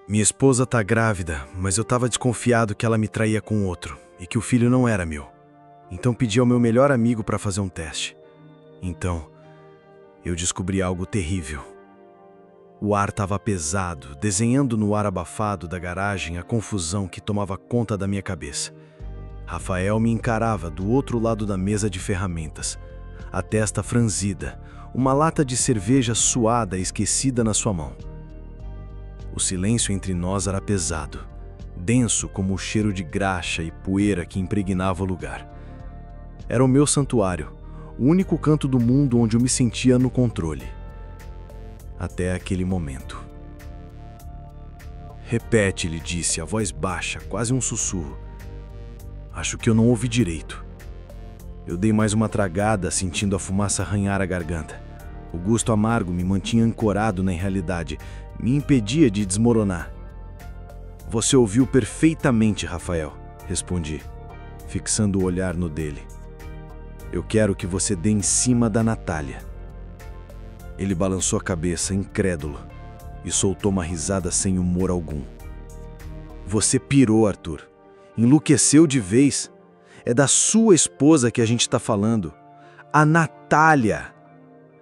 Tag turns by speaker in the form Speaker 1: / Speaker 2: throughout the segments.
Speaker 1: Minha esposa tá grávida, mas eu tava desconfiado que ela me traía com outro e que o filho não era meu. Então pedi ao meu melhor amigo para fazer um teste. Então, eu descobri algo terrível. O ar estava pesado, desenhando no ar abafado da garagem a confusão que tomava conta da minha cabeça. Rafael me encarava do outro lado da mesa de ferramentas, a testa franzida, uma lata de cerveja suada e esquecida na sua mão. O silêncio entre nós era pesado, denso como o cheiro de graxa e poeira que impregnava o lugar. Era o meu santuário, o único canto do mundo onde eu me sentia no controle. Até aquele momento. Repete, ele disse, a voz baixa, quase um sussurro. Acho que eu não ouvi direito. Eu dei mais uma tragada, sentindo a fumaça arranhar a garganta. O gosto amargo me mantinha ancorado na realidade, me impedia de desmoronar. Você ouviu perfeitamente, Rafael, respondi, fixando o olhar no dele. Eu quero que você dê em cima da Natália. Ele balançou a cabeça, incrédulo, e soltou uma risada sem humor algum. Você pirou, Arthur. Enlouqueceu de vez. É da sua esposa que a gente está falando. A Natália.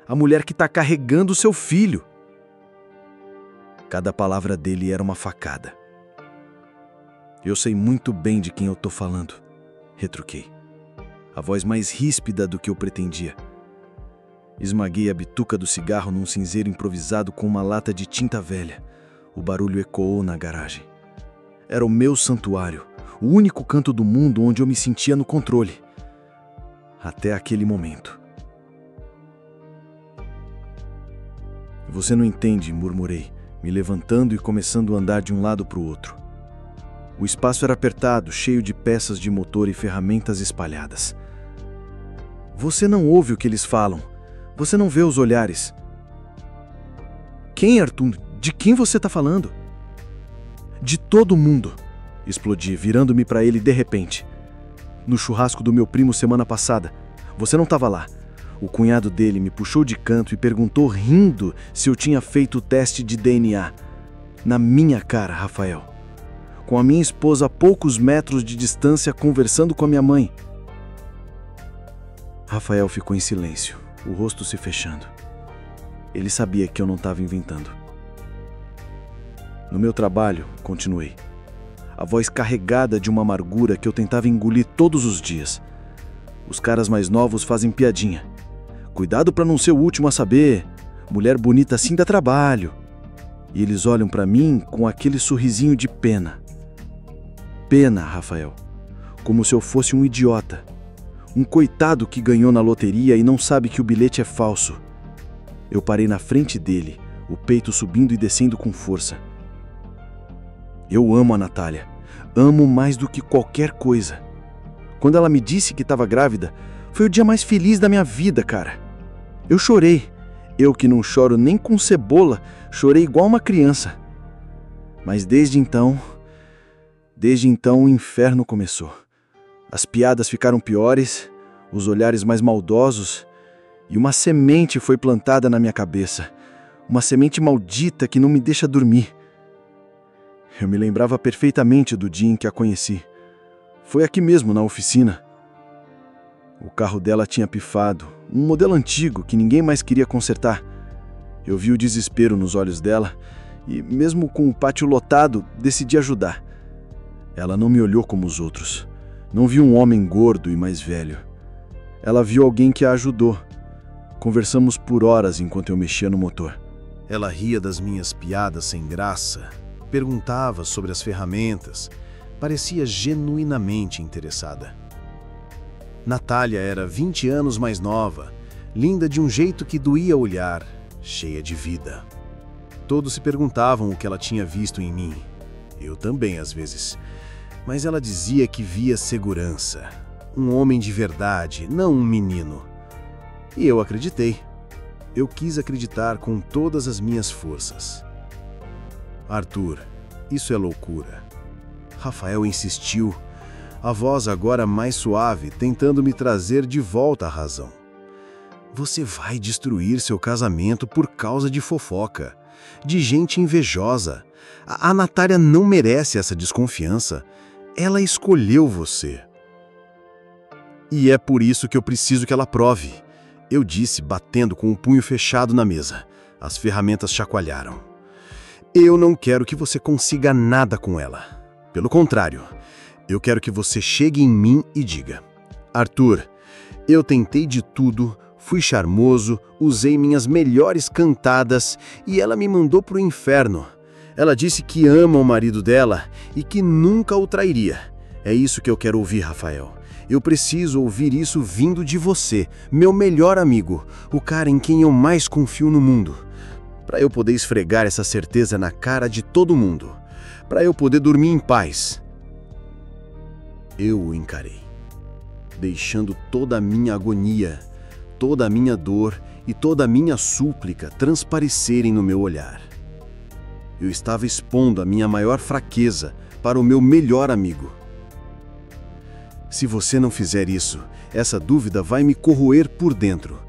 Speaker 1: A mulher que está carregando o seu filho. Cada palavra dele era uma facada. Eu sei muito bem de quem eu estou falando, retruquei. A voz mais ríspida do que eu pretendia. Esmaguei a bituca do cigarro num cinzeiro improvisado com uma lata de tinta velha. O barulho ecoou na garagem. Era o meu santuário, o único canto do mundo onde eu me sentia no controle. Até aquele momento. Você não entende, murmurei, me levantando e começando a andar de um lado para o outro. O espaço era apertado, cheio de peças de motor e ferramentas espalhadas. Você não ouve o que eles falam. Você não vê os olhares. Quem, Arthur? De quem você está falando? De todo mundo, explodi, virando-me para ele de repente. No churrasco do meu primo semana passada. Você não estava lá. O cunhado dele me puxou de canto e perguntou rindo se eu tinha feito o teste de DNA. Na minha cara, Rafael. Com a minha esposa a poucos metros de distância conversando com a minha mãe. Rafael ficou em silêncio, o rosto se fechando. Ele sabia que eu não estava inventando. No meu trabalho, continuei, a voz carregada de uma amargura que eu tentava engolir todos os dias. Os caras mais novos fazem piadinha. Cuidado para não ser o último a saber. Mulher bonita assim dá trabalho. E eles olham para mim com aquele sorrisinho de pena. Pena, Rafael. Como se eu fosse um idiota. Um coitado que ganhou na loteria e não sabe que o bilhete é falso. Eu parei na frente dele, o peito subindo e descendo com força. Eu amo a Natália. Amo mais do que qualquer coisa. Quando ela me disse que estava grávida, foi o dia mais feliz da minha vida, cara. Eu chorei. Eu que não choro nem com cebola, chorei igual uma criança. Mas desde então o inferno começou. As piadas ficaram piores, os olhares mais maldosos, e uma semente foi plantada na minha cabeça. Uma semente maldita que não me deixa dormir. Eu me lembrava perfeitamente do dia em que a conheci. Foi aqui mesmo, na oficina. O carro dela tinha pifado, um modelo antigo que ninguém mais queria consertar. Eu vi o desespero nos olhos dela e, mesmo com o pátio lotado, decidi ajudar. Ela não me olhou como os outros. Não viu um homem gordo e mais velho. Ela viu alguém que a ajudou. Conversamos por horas enquanto eu mexia no motor. Ela ria das minhas piadas sem graça, perguntava sobre as ferramentas, parecia genuinamente interessada. Natália era 20 anos mais nova, linda de um jeito que doía olhar, cheia de vida. Todos se perguntavam o que ela tinha visto em mim. Eu também, às vezes. Mas ela dizia que via segurança. Um homem de verdade, não um menino. E eu acreditei. Eu quis acreditar com todas as minhas forças. Arthur, isso é loucura. Rafael insistiu, a voz agora mais suave, tentando me trazer de volta à razão. Você vai destruir seu casamento por causa de fofoca, de gente invejosa,
Speaker 2: A Natália não merece essa desconfiança. Ela escolheu você. E é por isso que eu preciso que ela prove. Eu disse, batendo com o punho fechado na mesa. As ferramentas chacoalharam. Eu não quero que você consiga nada com ela. Pelo contrário, eu quero que você chegue em mim e diga: Arthur, eu tentei de tudo, fui charmoso, usei minhas melhores cantadas e ela me mandou pro inferno. Ela disse que ama o marido dela e que nunca o trairia. É isso que eu quero ouvir, Rafael. Eu preciso ouvir isso vindo de você, meu melhor amigo, o cara em quem eu mais confio no mundo. Para eu poder esfregar essa certeza na cara de todo mundo. Para eu poder dormir em paz. Eu o encarei, deixando toda a minha agonia, toda a minha dor e toda a minha súplica transparecerem no meu olhar. Eu estava expondo a minha maior fraqueza para o meu melhor amigo. Se você não fizer isso, essa dúvida vai me corroer por dentro,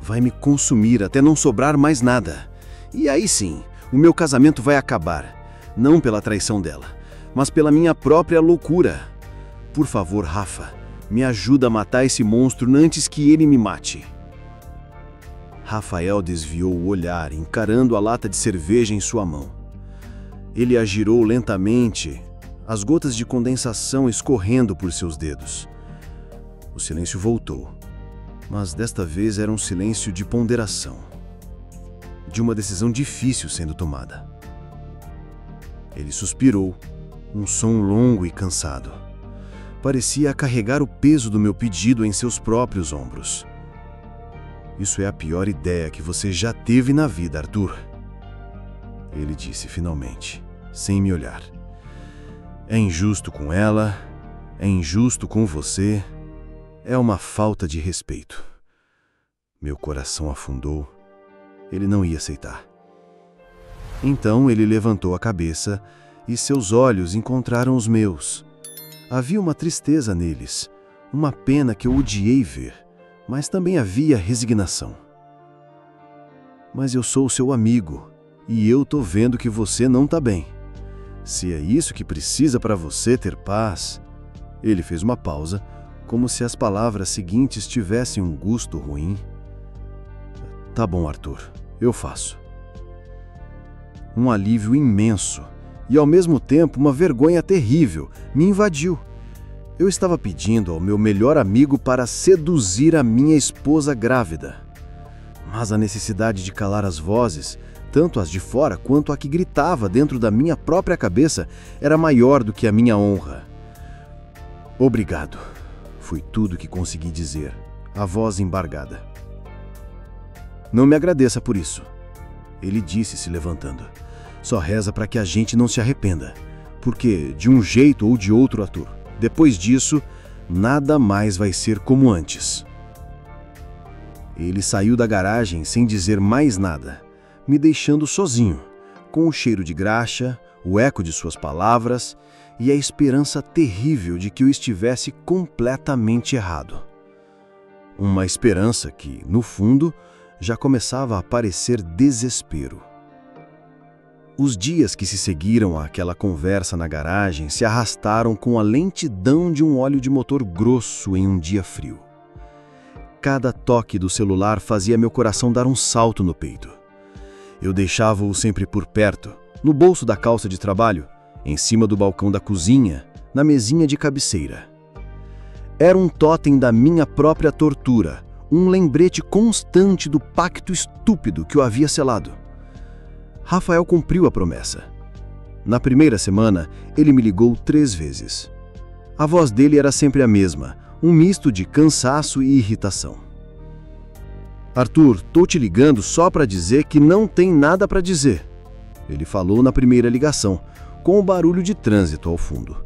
Speaker 2: vai me consumir até não sobrar mais nada. E aí sim, o meu casamento vai acabar, não pela traição dela, mas pela minha própria loucura. Por favor, Rafa, me ajuda a matar esse monstro antes que ele me mate. Rafael desviou o olhar, encarando a lata de cerveja em sua mão. Ele a girou lentamente, as gotas de condensação escorrendo por seus dedos. O silêncio voltou, mas desta vez era um silêncio de ponderação, de uma decisão difícil sendo tomada. Ele suspirou, um som longo e cansado. Parecia carregar o peso do meu pedido em seus próprios ombros. Isso é a pior ideia que você já teve na vida, Arthur. Ele disse finalmente, sem me olhar. É injusto com ela, é injusto com você, é uma falta de respeito. Meu coração afundou. Ele não ia aceitar. Então ele levantou a cabeça e seus olhos encontraram os meus. Havia uma tristeza neles, uma pena que eu odiei ver, mas também havia resignação. Mas eu sou seu amigo e eu tô vendo que você não tá bem. Se é isso que precisa para você ter paz... Ele fez uma pausa, como se as palavras seguintes tivessem um gosto ruim. Tá bom, Arthur, eu faço. Um alívio imenso e ao mesmo tempo uma vergonha terrível me invadiu. Eu estava pedindo ao meu melhor amigo para seduzir a minha esposa grávida. Mas a necessidade de calar as vozes, tanto as de fora quanto a que gritava dentro da minha própria cabeça, era maior do que a minha honra. Obrigado, foi tudo que consegui dizer, a voz embargada. Não me agradeça por isso, ele disse se levantando. Só reza para que a gente não se arrependa, porque de um jeito ou de outro, Arthur, depois disso, nada mais vai ser como antes. Ele saiu da garagem sem dizer mais nada, me deixando sozinho, com o cheiro de graxa, o eco de suas palavras e a esperança terrível de que eu estivesse completamente errado. Uma esperança que, no fundo, já começava a parecer desespero. Os dias que se seguiram àquela conversa na garagem se arrastaram com a lentidão de um óleo de motor grosso em um dia frio. Cada toque do celular fazia meu coração dar um salto no peito. Eu deixava-o sempre por perto, no bolso da calça de trabalho, em cima do balcão da cozinha, na mesinha de cabeceira. Era um tótem da minha própria tortura, um lembrete constante do pacto estúpido que eu havia selado. Rafael cumpriu a promessa. Na primeira semana, ele me ligou 3 vezes. A voz dele era sempre a mesma, um misto de cansaço e irritação. Arthur, tô te ligando só para dizer que não tem nada para dizer. Ele falou na primeira ligação, com o barulho de trânsito ao fundo.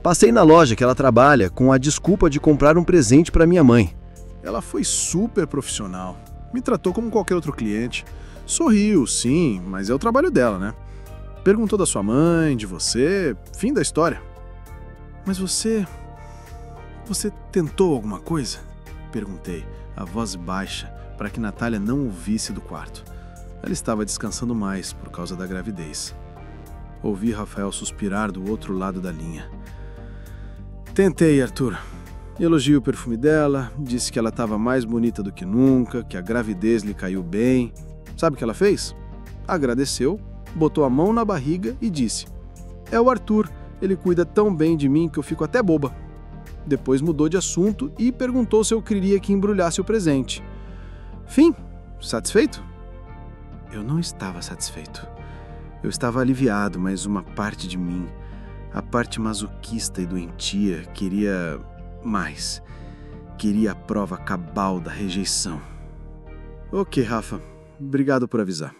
Speaker 2: Passei na loja que ela trabalha com a desculpa de comprar um presente para minha mãe.
Speaker 3: Ela foi super profissional, me tratou como qualquer outro cliente. Sorriu, sim, mas é o trabalho dela, né? Perguntou da sua mãe, de você, fim da história. Mas você tentou alguma coisa? Perguntei, a voz baixa, para que Natália não ouvisse do quarto. Ela estava descansando mais por causa da gravidez. Ouvi Rafael suspirar do outro lado da linha. Tentei, Arthur. Elogiei o perfume dela, disse que ela estava mais bonita do que nunca, que a gravidez lhe caiu bem. Sabe o que ela fez? Agradeceu, botou a mão na barriga e disse: "É o Arthur, ele cuida tão bem de mim que eu fico até boba." Depois mudou de assunto e perguntou se eu queria que embrulhasse o presente. Fim, satisfeito? Eu não estava satisfeito. Eu estava aliviado, mas uma parte de mim, a parte masoquista e doentia, queria mais. Queria a prova cabal da rejeição. Ok, Rafa, obrigado por avisar.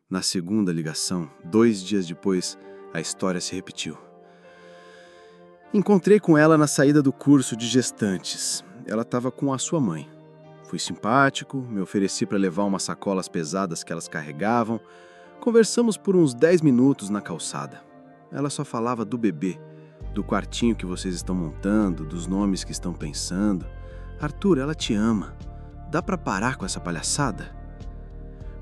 Speaker 3: Na segunda ligação, 2 dias depois, a história se repetiu. Encontrei com ela na saída do curso de gestantes. Ela estava com a sua mãe. Fui simpático, me ofereci para levar umas sacolas pesadas que elas carregavam. Conversamos por uns 10 minutos na calçada. Ela só falava do bebê, do quartinho que vocês estão montando, dos nomes que estão pensando. Arthur, ela te ama. Dá para parar com essa palhaçada?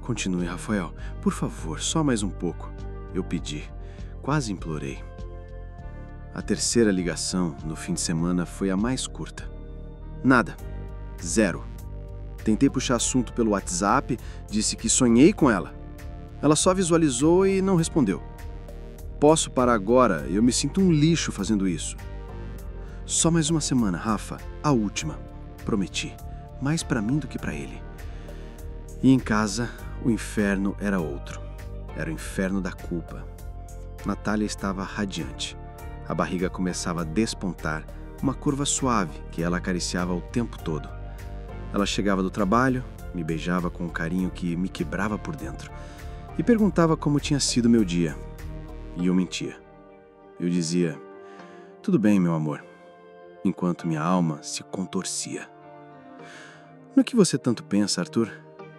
Speaker 3: Continue, Rafael. Por favor, só mais um pouco. Eu pedi. Quase implorei. A terceira ligação, no fim de semana, foi a mais curta. Nada. 0. Tentei puxar assunto pelo WhatsApp, disse que sonhei com ela. Ela só visualizou e não respondeu. Posso parar agora, eu me sinto um lixo fazendo isso. Só mais uma semana, Rafa, a última. Prometi. Mais pra mim do que pra ele. E em casa, o inferno era outro. Era o inferno da culpa. Natália estava radiante. A barriga começava a despontar, uma curva suave que ela acariciava o tempo todo. Ela chegava do trabalho, me beijava com um carinho que me quebrava por dentro e perguntava como tinha sido meu dia. E eu mentia. Eu dizia: "Tudo bem, meu amor", enquanto minha alma se contorcia. "No que você tanto pensa, Arthur?",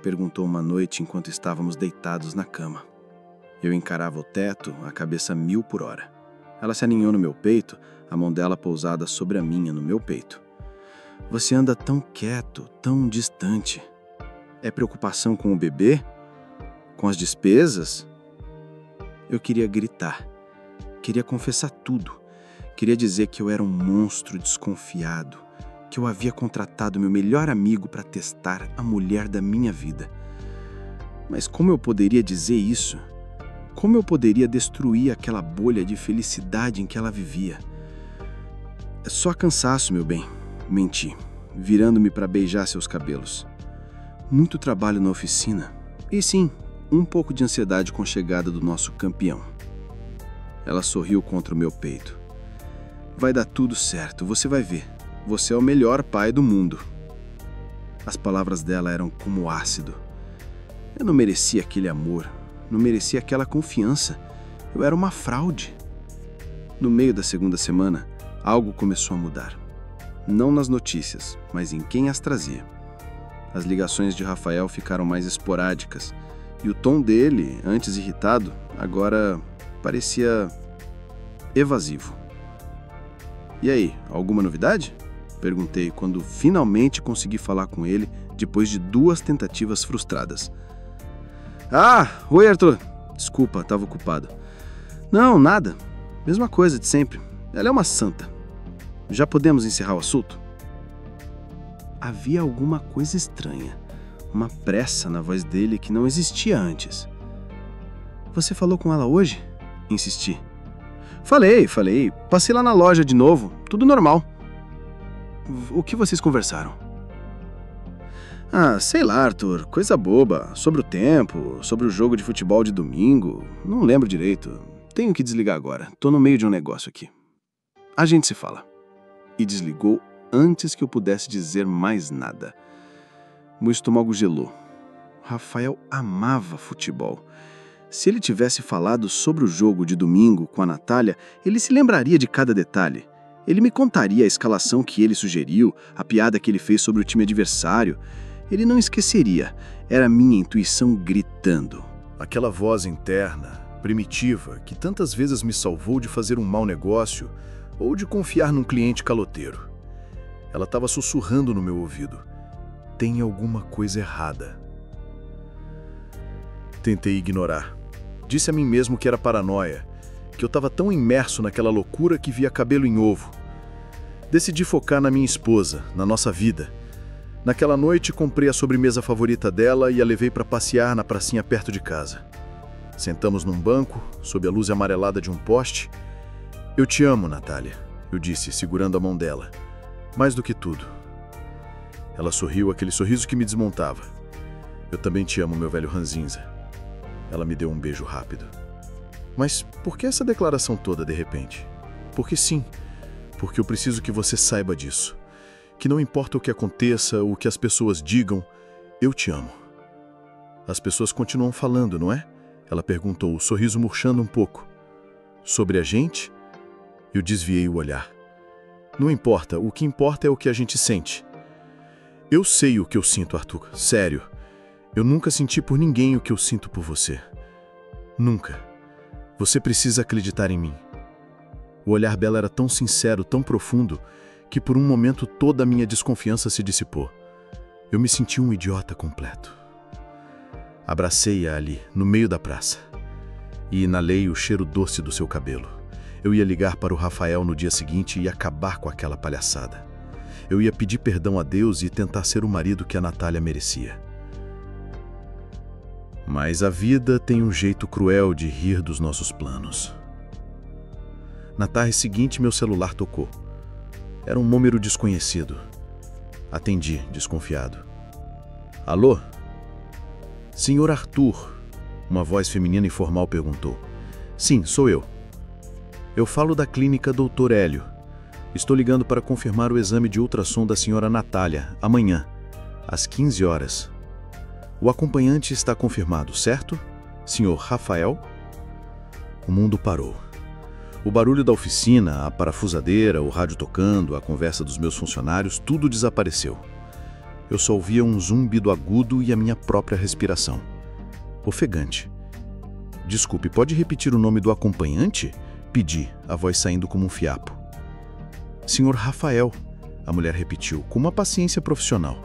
Speaker 3: perguntou uma noite enquanto estávamos deitados na cama. Eu encarava o teto, a cabeça 1000 por hora. Ela se aninhou no meu peito, a mão dela pousada sobre a minha no meu peito. "Você anda tão quieto, tão distante. É preocupação com o bebê? Com as despesas?" Eu queria gritar. Queria confessar tudo. Queria dizer que eu era um monstro desconfiado, que eu havia contratado meu melhor amigo para testar a mulher da minha vida. Mas como eu poderia dizer isso? Como eu poderia destruir aquela bolha de felicidade em que ela vivia? "É só cansaço, meu bem", menti, virando-me para beijar seus cabelos. "Muito trabalho na oficina. E sim, um pouco de ansiedade com a chegada do nosso campeão." Ela sorriu contra o meu peito. "Vai dar tudo certo, você vai ver. Você é o melhor pai do mundo." As palavras dela eram como ácido. Eu não merecia aquele amor. Não merecia aquela confiança. Eu era uma fraude. No meio da segunda semana, algo começou a mudar. Não nas notícias, mas em quem as trazia. As ligações de Rafael ficaram mais esporádicas, e o tom dele, antes irritado, agora parecia evasivo. "E aí, alguma novidade?", perguntei quando finalmente consegui falar com ele depois de 2 tentativas frustradas. "Ah, oi, Arthur. Desculpa, estava ocupado." "Não, nada. Mesma coisa de sempre. Ela é uma santa. Já podemos encerrar o assunto?" Havia alguma coisa estranha, uma pressa na voz dele que não existia antes. "Você falou com ela hoje?", insisti. Falei. Passei lá na loja de novo. Tudo normal." "O que vocês conversaram?" "Ah, sei lá, Arthur. Coisa boba. Sobre o tempo, sobre o jogo de futebol de domingo. Não lembro direito. Tenho que desligar agora. Tô no meio de um negócio aqui. A gente se fala." E desligou antes que eu pudesse dizer mais nada. Meu estômago gelou. Rafael amava futebol. Se ele tivesse falado sobre o jogo de domingo com a Natália, ele se lembraria de cada detalhe. Ele me contaria a escalação que ele sugeriu, a piada que ele fez sobre o time adversário. Ele não esqueceria. Era minha intuição gritando.
Speaker 2: Aquela voz interna, primitiva, que tantas vezes me salvou de fazer um mau negócio ou de confiar num cliente caloteiro. Ela estava sussurrando no meu ouvido. Tem alguma coisa errada. Tentei ignorar. Disse a mim mesmo que era paranoia, que eu estava tão imerso naquela loucura que via cabelo em ovo. Decidi focar na minha esposa, na nossa vida. Naquela noite, comprei a sobremesa favorita dela e a levei para passear na pracinha perto de casa. Sentamos num banco, sob a luz amarelada de um poste. Eu te amo, Natália, eu disse, segurando a mão dela. Mais do que tudo. Ela sorriu, aquele sorriso que me desmontava. Eu também te amo, meu velho ranzinza. Ela me deu um beijo rápido. Mas por que essa declaração toda, de repente? Porque sim, porque eu preciso que você saiba disso. Que não importa o que aconteça, o que as pessoas digam, eu te amo. As pessoas continuam falando, não é? Ela perguntou, o sorriso murchando um pouco. Sobre a gente? Eu desviei o olhar. Não importa, o que importa é o que a gente sente. Eu sei o que eu sinto, Arthur, sério. Eu nunca senti por ninguém o que eu sinto por você. Nunca. Você precisa acreditar em mim. O olhar dela era tão sincero, tão profundo, que por um momento toda a minha desconfiança se dissipou. Eu me senti um idiota completo. Abracei-a ali, no meio da praça, e inalei o cheiro doce do seu cabelo. Eu ia ligar para o Rafael no dia seguinte e acabar com aquela palhaçada. Eu ia pedir perdão a Deus e tentar ser o marido que a Natália merecia. Mas a vida tem um jeito cruel de rir dos nossos planos. Na tarde seguinte, meu celular tocou. Era um número desconhecido. Atendi, desconfiado. Alô? Senhor Arthur, uma voz feminina e formal perguntou. Sim, sou eu. Eu falo da clínica Dr. Hélio. Estou ligando para confirmar o exame de ultrassom da senhora Natália, amanhã, às 15 horas. O acompanhante está confirmado, certo? Senhor Rafael? O mundo parou. O barulho da oficina, a parafusadeira, o rádio tocando, a conversa dos meus funcionários, tudo desapareceu. Eu só ouvia um zumbido agudo e a minha própria respiração. Ofegante. Desculpe, pode repetir o nome do acompanhante? Pedi, a voz saindo como um fiapo. Senhor Rafael, a mulher repetiu, com uma paciência profissional.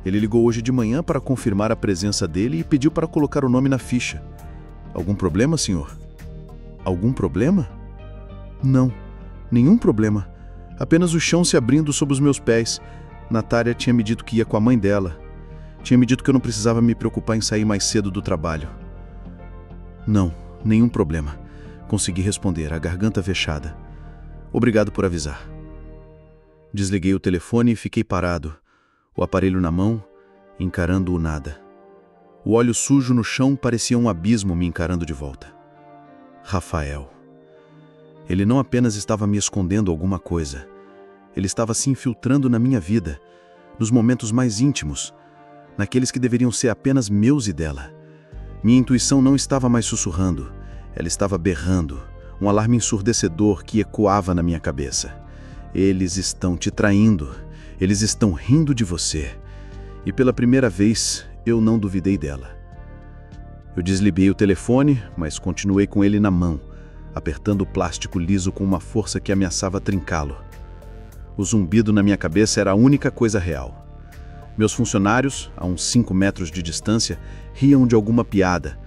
Speaker 2: Ele ligou hoje de manhã para confirmar a presença dele e pediu para colocar o nome na ficha. Algum problema, senhor? Algum problema? Não, nenhum problema. Apenas o chão se abrindo sob os meus pés. Natália tinha me dito que ia com a mãe dela. Tinha me dito que eu não precisava me preocupar em sair mais cedo do trabalho. Não, nenhum problema. Consegui responder, a garganta fechada. Obrigado por avisar. Desliguei o telefone e fiquei parado, o aparelho na mão, encarando o nada. O óleo sujo no chão parecia um abismo me encarando de volta. Rafael. Ele não apenas estava me escondendo alguma coisa. Ele estava se infiltrando na minha vida, nos momentos mais íntimos, naqueles que deveriam ser apenas meus e dela. Minha intuição não estava mais sussurrando, ela estava berrando, um alarme ensurdecedor que ecoava na minha cabeça. Eles estão te traindo, eles estão rindo de você. E pela primeira vez, eu não duvidei dela. Eu desliguei o telefone, mas continuei com ele na mão, apertando o plástico liso com uma força que ameaçava trincá-lo. O zumbido na minha cabeça era a única coisa real. Meus funcionários, a uns 5 metros de distância, riam de alguma piada.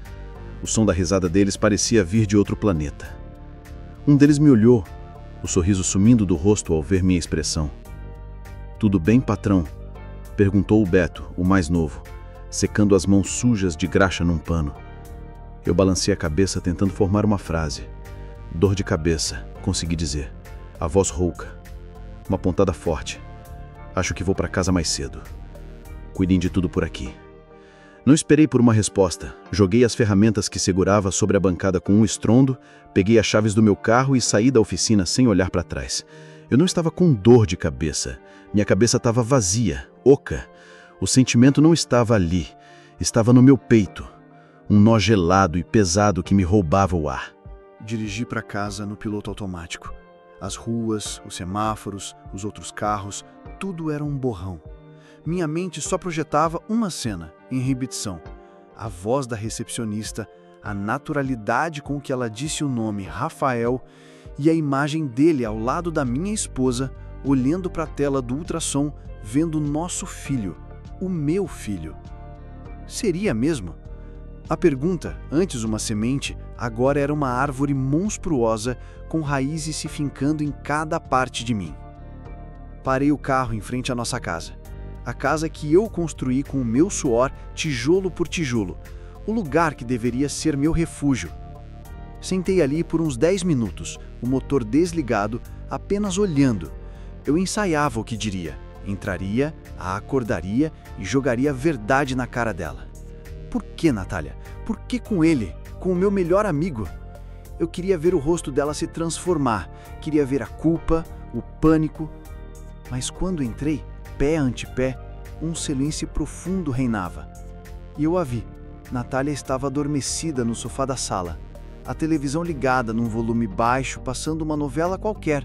Speaker 2: O som da risada deles parecia vir de outro planeta. Um deles me olhou, o sorriso sumindo do rosto ao ver minha expressão. "Tudo bem, patrão?" perguntou o Beto, o mais novo, secando as mãos sujas de graxa num pano. Eu balancei a cabeça tentando formar uma frase. "Dor de cabeça", consegui dizer. A voz rouca. Uma pontada forte. "Acho que vou para casa mais cedo. Cuidem de tudo por aqui." Não esperei por uma resposta. Joguei as ferramentas que segurava sobre a bancada com um estrondo, peguei as chaves do meu carro e saí da oficina sem olhar para trás. Eu não estava com dor de cabeça. Minha cabeça estava vazia, oca. O sentimento não estava ali. Estava no meu peito. Um nó gelado e pesado que me roubava o ar.
Speaker 3: Dirigi para casa no piloto automático. As ruas, os semáforos, os outros carros, tudo era um borrão. Minha mente só projetava uma cena, em repetição. A voz da recepcionista, a naturalidade com que ela disse o nome Rafael e a imagem dele ao lado da minha esposa, olhando para a tela do ultrassom, vendo nosso filho, o meu filho. Seria mesmo?
Speaker 2: A pergunta, antes uma semente, agora era uma árvore monstruosa com raízes se fincando em cada parte de mim. Parei o carro em frente à nossa casa. A casa que eu construí com o meu suor, tijolo por tijolo. O lugar que deveria ser meu refúgio. Sentei ali por uns 10 minutos, o motor desligado, apenas olhando. Eu ensaiava o que diria. Entraria, a acordaria e jogaria a verdade na cara dela. Por que, Natália? Por que com ele? Com o meu melhor amigo? Eu queria ver o rosto dela se transformar. Queria ver a culpa, o pânico. Mas quando entrei, pé ante pé, um silêncio profundo reinava. E eu a vi. Natália estava adormecida no sofá da sala. A televisão ligada num volume baixo, passando uma novela qualquer.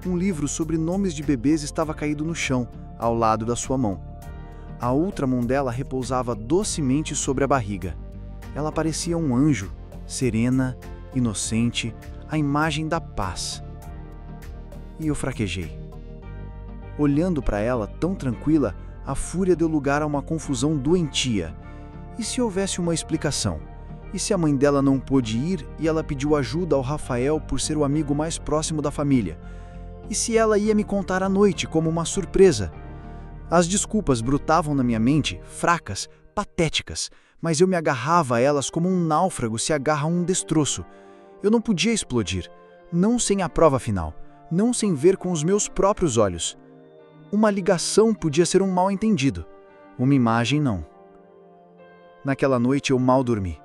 Speaker 2: Um livro sobre nomes de bebês estava caído no chão, ao lado da sua mão. A outra mão dela repousava docemente sobre a barriga. Ela parecia um anjo, serena, inocente, a imagem da paz. E eu fraquejei. Olhando para ela, tão tranquila, a fúria deu lugar a uma confusão doentia. E se houvesse uma explicação? E se a mãe dela não pôde ir e ela pediu ajuda ao Rafael por ser o amigo mais próximo da família? E se ela ia me contar à noite como uma surpresa? As desculpas brotavam na minha mente, fracas, patéticas, mas eu me agarrava a elas como um náufrago se agarra a um destroço. Eu não podia explodir, não sem a prova final, não sem ver com os meus próprios olhos. Uma ligação podia ser um mal-entendido, uma imagem não. Naquela noite eu mal dormi.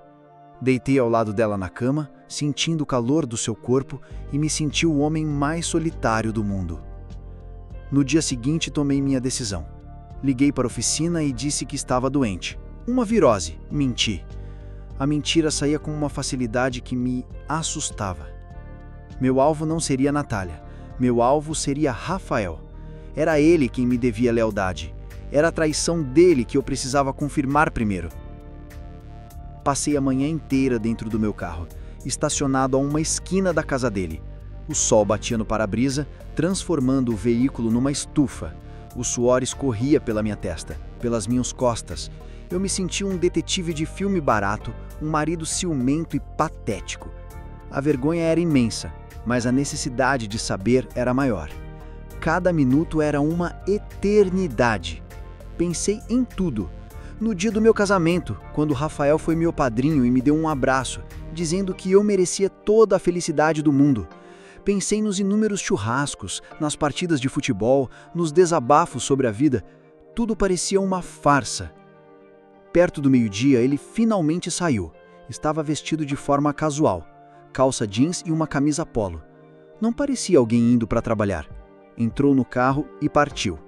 Speaker 2: Deitei ao lado dela na cama, sentindo o calor do seu corpo e me senti o homem mais solitário do mundo. No dia seguinte tomei minha decisão. Liguei para a oficina e disse que estava doente. Uma virose, menti. A mentira saía com uma facilidade que me assustava. Meu alvo não seria Natália. Meu alvo seria Rafael. Era ele quem me devia lealdade. Era a traição dele que eu precisava confirmar primeiro. Passei a manhã inteira dentro do meu carro, estacionado a uma esquina da casa dele. O sol batia no para-brisa, transformando o veículo numa estufa. O suor escorria pela minha testa, pelas minhas costas. Eu me sentia um detetive de filme barato, um marido ciumento e patético. A vergonha era imensa, mas a necessidade de saber era maior. Cada minuto era uma eternidade. Pensei em tudo. No dia do meu casamento, quando Rafael foi meu padrinho e me deu um abraço, dizendo que eu merecia toda a felicidade do mundo. Pensei nos inúmeros churrascos, nas partidas de futebol, nos desabafos sobre a vida. Tudo parecia uma farsa. Perto do meio-dia, ele finalmente saiu. Estava vestido de forma casual, calça jeans e uma camisa polo. Não parecia alguém indo para trabalhar. Entrou no carro e partiu.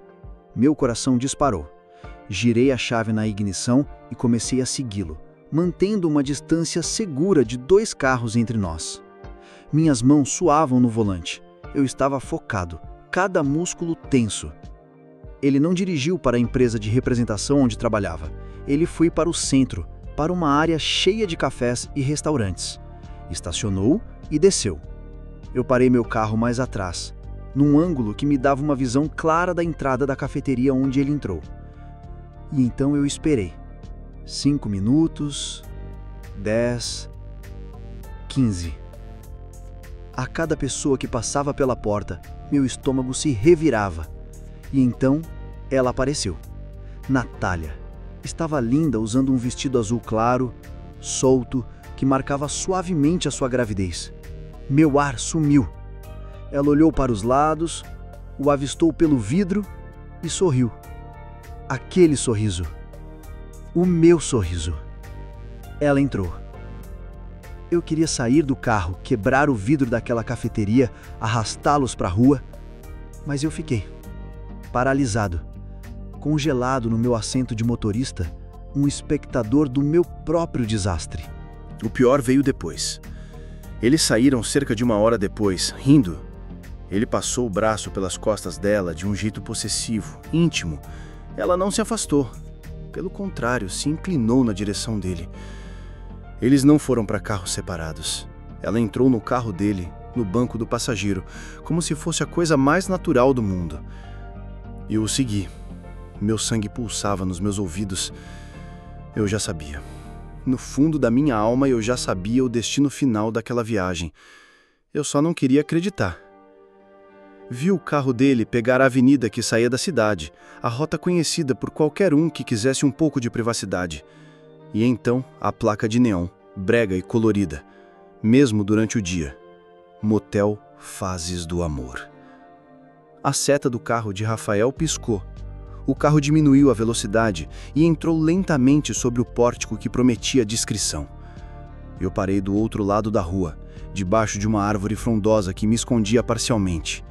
Speaker 2: Meu coração disparou. Girei a chave na ignição e comecei a segui-lo, mantendo uma distância segura de 2 carros entre nós. Minhas mãos suavam no volante. Eu estava focado, cada músculo tenso. Ele não dirigiu para a empresa de representação onde trabalhava. Ele foi para o centro, para uma área cheia de cafés e restaurantes. Estacionou e desceu. Eu parei meu carro mais atrás, num ângulo que me dava uma visão clara da entrada da cafeteria onde ele entrou. E então eu esperei. 5 minutos, 10, 15. A cada pessoa que passava pela porta, meu estômago se revirava. E então, ela apareceu. Natália. Estava linda usando um vestido azul claro, solto, que marcava suavemente a sua gravidez. Meu ar sumiu. Ela olhou para os lados, o avistou pelo vidro e sorriu. Aquele sorriso. O meu sorriso. Ela entrou. Eu queria sair do carro, quebrar o vidro daquela cafeteria, arrastá-los para a rua, mas eu fiquei, paralisado, congelado no meu assento de motorista, um espectador do meu próprio desastre. O pior veio depois. Eles saíram cerca de 1 hora depois, rindo. Ele passou o braço pelas costas dela de um jeito possessivo, íntimo. Ela não se afastou. Pelo contrário, se inclinou na direção dele. Eles não foram para carros separados. Ela entrou no carro dele, no banco do passageiro, como se fosse a coisa mais natural do mundo. Eu o segui. Meu sangue pulsava nos meus ouvidos. Eu já sabia. No fundo da minha alma eu já sabia o destino final daquela viagem. Eu só não queria acreditar. Vi o carro dele pegar a avenida que saía da cidade, a rota conhecida por qualquer um que quisesse um pouco de privacidade. E então a placa de neon, brega e colorida, mesmo durante o dia. Motel Fases do Amor. A seta do carro de Rafael piscou. O carro diminuiu a velocidade e entrou lentamente sobre o pórtico que prometia discrição. Eu parei do outro lado da rua, debaixo de uma árvore frondosa que me escondia parcialmente.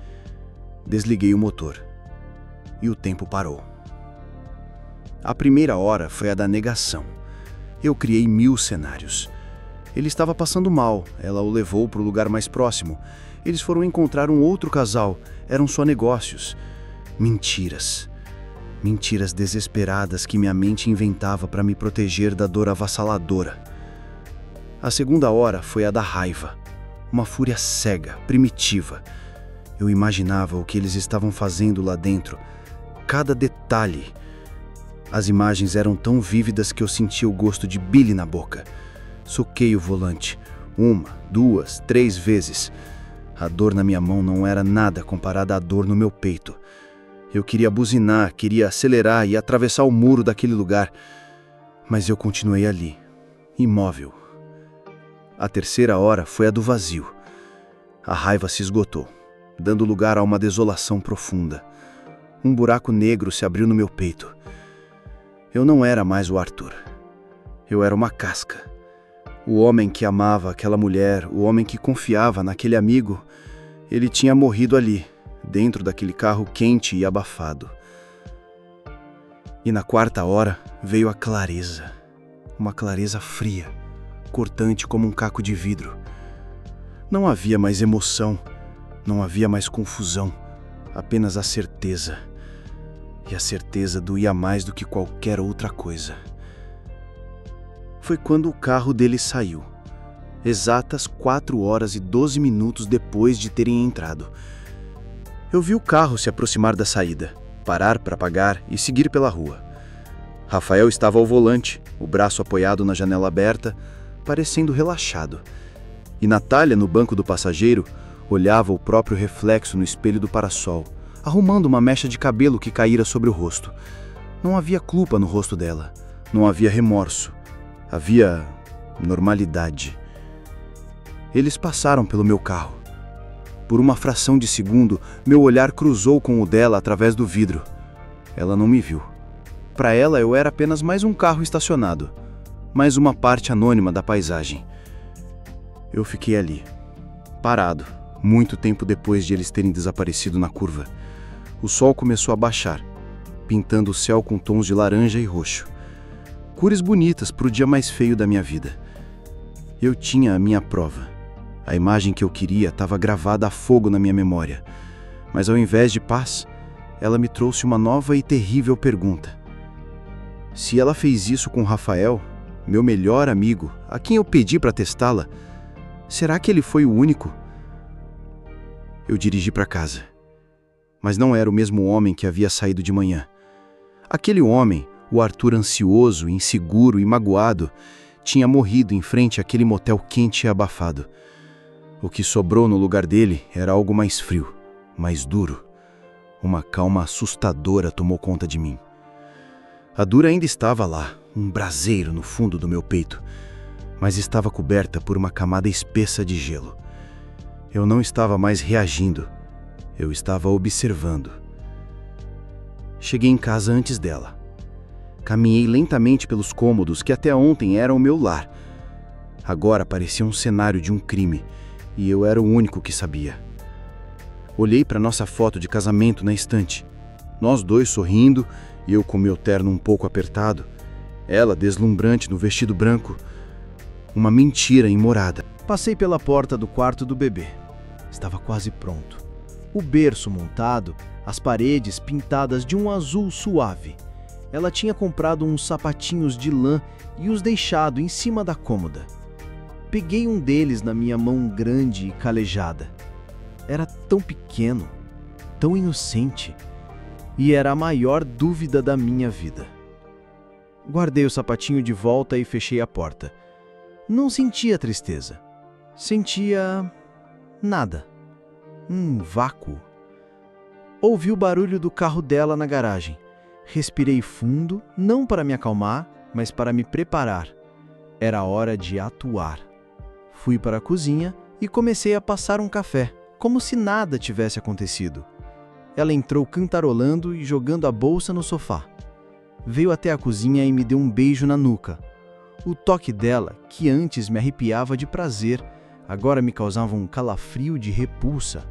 Speaker 2: Desliguei o motor. E o tempo parou. A primeira hora foi a da negação. Eu criei 1000 cenários. Ele estava passando mal, ela o levou para o lugar mais próximo. Eles foram encontrar um outro casal, eram só negócios. Mentiras. Mentiras desesperadas que minha mente inventava para me proteger da dor avassaladora. A segunda hora foi a da raiva. Uma fúria cega, primitiva. Eu imaginava o que eles estavam fazendo lá dentro. Cada detalhe. As imagens eram tão vívidas que eu sentia o gosto de bile na boca. Soquei o volante. 1, 2, 3 vezes. A dor na minha mão não era nada comparada à dor no meu peito. Eu queria buzinar, queria acelerar e atravessar o muro daquele lugar. Mas eu continuei ali, imóvel. A terceira hora foi a do vazio. A raiva se esgotou, dando lugar a uma desolação profunda. Um buraco negro se abriu no meu peito. Eu não era mais o Arthur. Eu era uma casca. O homem que amava aquela mulher, o homem que confiava naquele amigo, ele tinha morrido ali, dentro daquele carro quente e abafado. E na quarta hora veio a clareza. Uma clareza fria, cortante como um caco de vidro. Não havia mais emoção, não havia mais confusão, apenas a certeza. E a certeza doía mais do que qualquer outra coisa. Foi quando o carro dele saiu, exatas 4 horas e 12 minutos depois de terem entrado. Eu vi o carro se aproximar da saída, parar para pagar e seguir pela rua. Rafael estava ao volante, o braço apoiado na janela aberta, parecendo relaxado. E Natália, no banco do passageiro, olhava o próprio reflexo no espelho do parasol, arrumando uma mecha de cabelo que caíra sobre o rosto. Não havia culpa no rosto dela, não havia remorso. Havia normalidade. Eles passaram pelo meu carro. Por uma fração de segundo, meu olhar cruzou com o dela através do vidro. Ela não me viu. Para ela, eu era apenas mais um carro estacionado, mais uma parte anônima da paisagem. Eu fiquei ali, parado, muito tempo depois de eles terem desaparecido na curva. O sol começou a baixar, pintando o céu com tons de laranja e roxo. Cores bonitas para o dia mais feio da minha vida. Eu tinha a minha prova. A imagem que eu queria estava gravada a fogo na minha memória. Mas ao invés de paz, ela me trouxe uma nova e terrível pergunta. Se ela fez isso com Rafael, meu melhor amigo, a quem eu pedi para testá-la, será que ele foi o único? Eu dirigi para casa. Mas não era o mesmo homem que havia saído de manhã. Aquele homem, o Arthur ansioso, inseguro e magoado, tinha morrido em frente àquele motel quente e abafado. O que sobrou no lugar dele era algo mais frio, mais duro. Uma calma assustadora tomou conta de mim. A dor ainda estava lá, um braseiro no fundo do meu peito, mas estava coberta por uma camada espessa de gelo. Eu não estava mais reagindo, eu estava observando. Cheguei em casa antes dela. Caminhei lentamente pelos cômodos que até ontem eram o meu lar. Agora parecia um cenário de um crime, e eu era o único que sabia. Olhei para nossa foto de casamento na estante. Nós dois sorrindo, eu com meu terno um pouco apertado, ela deslumbrante no vestido branco. Uma mentira imorada. Passei pela porta do quarto do bebê. Estava quase pronto. O berço montado, as paredes pintadas de um azul suave. Ela tinha comprado uns sapatinhos de lã e os deixado em cima da cômoda. Peguei um deles na minha mão grande e calejada. Era tão pequeno, tão inocente, e era a maior dúvida da minha vida.
Speaker 4: Guardei o sapatinho de volta e fechei a porta. Não sentia tristeza. Sentia nada. Um vácuo. Ouvi o barulho do carro dela na garagem. Respirei fundo, não para me acalmar, mas para me preparar. Era hora de atuar. Fui para a cozinha e comecei a passar um café, como se nada tivesse acontecido. Ela entrou cantarolando e jogando a bolsa no sofá. Veio até a cozinha e me deu um beijo na nuca. O toque dela, que antes me arrepiava de prazer, agora me causava um calafrio de repulsa.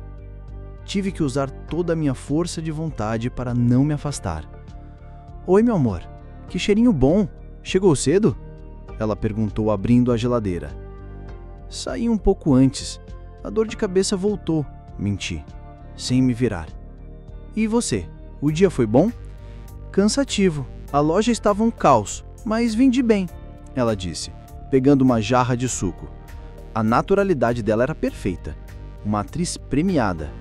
Speaker 4: Tive que usar toda a minha força de vontade para não me afastar. Oi, meu amor. Que cheirinho bom. Chegou cedo? Ela perguntou, abrindo a geladeira. Saí um pouco antes. A dor de cabeça voltou. Menti, sem me virar. E você? O dia foi bom? Cansativo. A loja estava um caos, mas vendi bem, ela disse, pegando uma jarra de suco. A naturalidade dela era perfeita. Uma atriz premiada.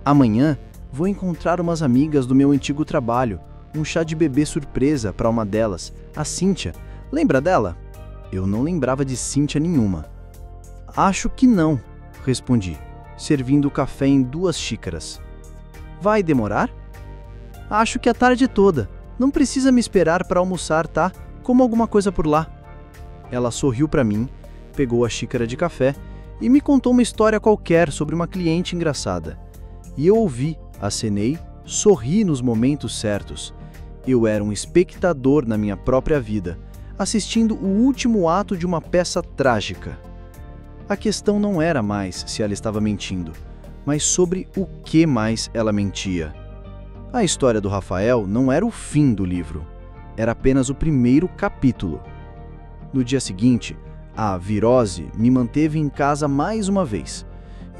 Speaker 4: Amanhã vou encontrar umas amigas do meu antigo trabalho. Um chá de bebê surpresa para uma delas, a Cíntia. Lembra dela? Eu não lembrava de Cíntia nenhuma. Acho que não, respondi, servindo o café em 2 xícaras. Vai demorar? Acho que a tarde toda. Não precisa me esperar para almoçar, tá? Como alguma coisa por lá. Ela sorriu para mim, pegou a xícara de café e me contou uma história qualquer sobre uma cliente engraçada. E eu ouvi, acenei, sorri nos momentos certos. Eu era um espectador na minha própria vida, assistindo o último ato de uma peça trágica. A questão não era mais se ela estava mentindo, mas sobre o que mais ela mentia. A história do Rafael não era o fim do livro, era apenas o primeiro capítulo. No dia seguinte, a virose me manteve em casa mais uma vez.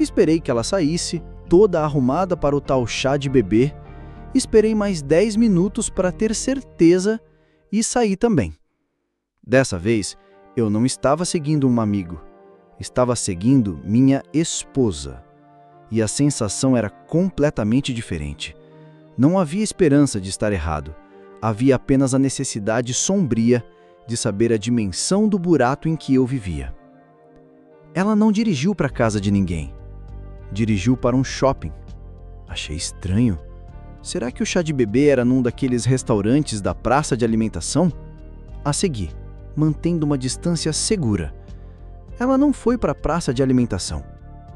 Speaker 4: Esperei que ela saísse, toda arrumada para o tal chá de bebê. Esperei mais 10 minutos para ter certeza e saí também. Dessa vez, eu não estava seguindo um amigo. Estava seguindo minha esposa. E a sensação era completamente diferente. Não havia esperança de estar errado. Havia apenas a necessidade sombria de saber a dimensão do buraco em que eu vivia. Ela não dirigiu para a casa de ninguém. Dirigiu para um shopping. Achei estranho. Será que o chá de bebê era num daqueles restaurantes da praça de alimentação? A segui, mantendo uma distância segura. Ela não foi para a praça de alimentação.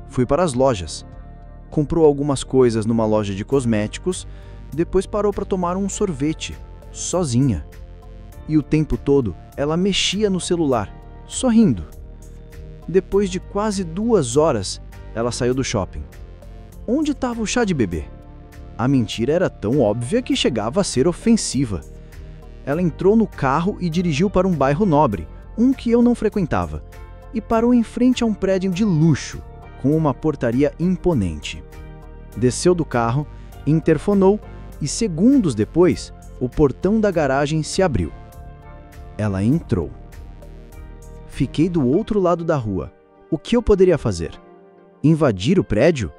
Speaker 4: Foi para as lojas. Comprou algumas coisas numa loja de cosméticos, depois parou para tomar um sorvete, sozinha. E o tempo todo ela mexia no celular, sorrindo. Depois de quase 2 horas, ela saiu do shopping. Onde estava o chá de bebê? A mentira era tão óbvia que chegava a ser ofensiva. Ela entrou no carro e dirigiu para um bairro nobre, um que eu não frequentava, e parou em frente a um prédio de luxo, com uma portaria imponente. Desceu do carro, interfonou e segundos depois, o portão da garagem se abriu. Ela entrou. Fiquei do outro lado da rua. O que eu poderia fazer? Invadir o prédio?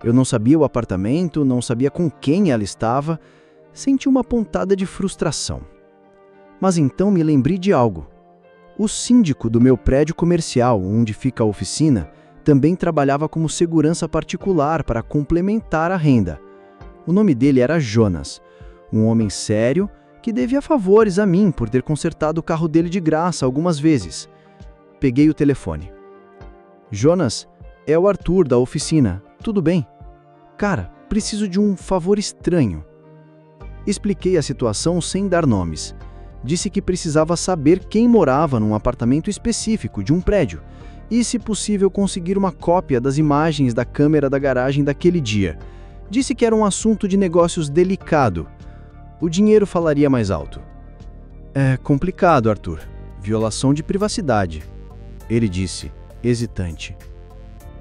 Speaker 4: Eu não sabia o apartamento, não sabia com quem ela estava. Senti uma pontada de frustração. Mas então me lembrei de algo. O síndico do meu prédio comercial, onde fica a oficina, também trabalhava como segurança particular para complementar a renda. O nome dele era Jonas, um homem sério que devia favores a mim por ter consertado o carro dele de graça algumas vezes. Peguei o telefone. Jonas, é o Arthur da oficina. Tudo bem? Cara, preciso de um favor estranho. Expliquei a situação sem dar nomes. Disse que precisava saber quem morava num apartamento específico de um prédio e, se possível, conseguir uma cópia das imagens da câmera da garagem daquele dia. Disse que era um assunto de negócios delicado. O dinheiro falaria mais alto. É complicado, Arthur. Violação de privacidade. Ele disse, hesitante.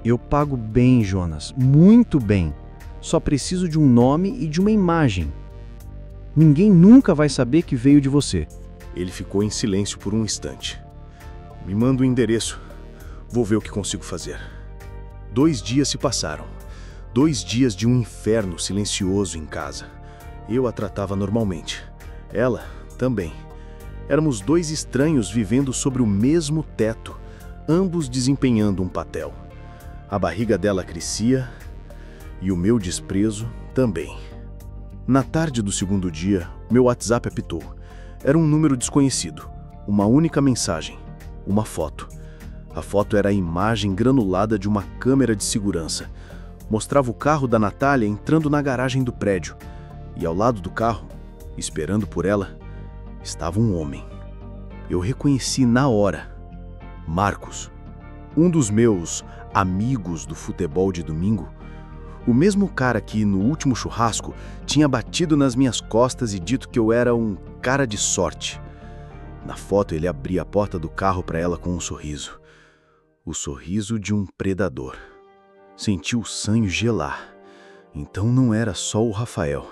Speaker 4: Eu pago bem, Jonas, muito bem. Só preciso de um nome e de uma imagem. Ninguém nunca vai saber que veio de você.
Speaker 2: Ele ficou em silêncio por um instante. Me manda o endereço. Vou ver o que consigo fazer. 2 dias se passaram. 2 dias de um inferno silencioso em casa. Eu a tratava normalmente. Ela também. Éramos dois estranhos vivendo sobre o mesmo teto, ambos desempenhando um papel. A barriga dela crescia e o meu desprezo também. Na tarde do segundo dia, meu WhatsApp apitou. Era um número desconhecido, uma única mensagem, uma foto. A foto era a imagem granulada de uma câmera de segurança. Mostrava o carro da Natália entrando na garagem do prédio. E ao lado do carro, esperando por ela, estava um homem. Eu reconheci na hora. Marcos, um dos meus amigos do futebol de domingo. O mesmo cara que, no último churrasco, tinha batido nas minhas costas e dito que eu era um cara de sorte. Na foto, ele abria a porta do carro para ela com um sorriso. O sorriso de um predador. Senti o sangue gelar. Então não era só o Rafael.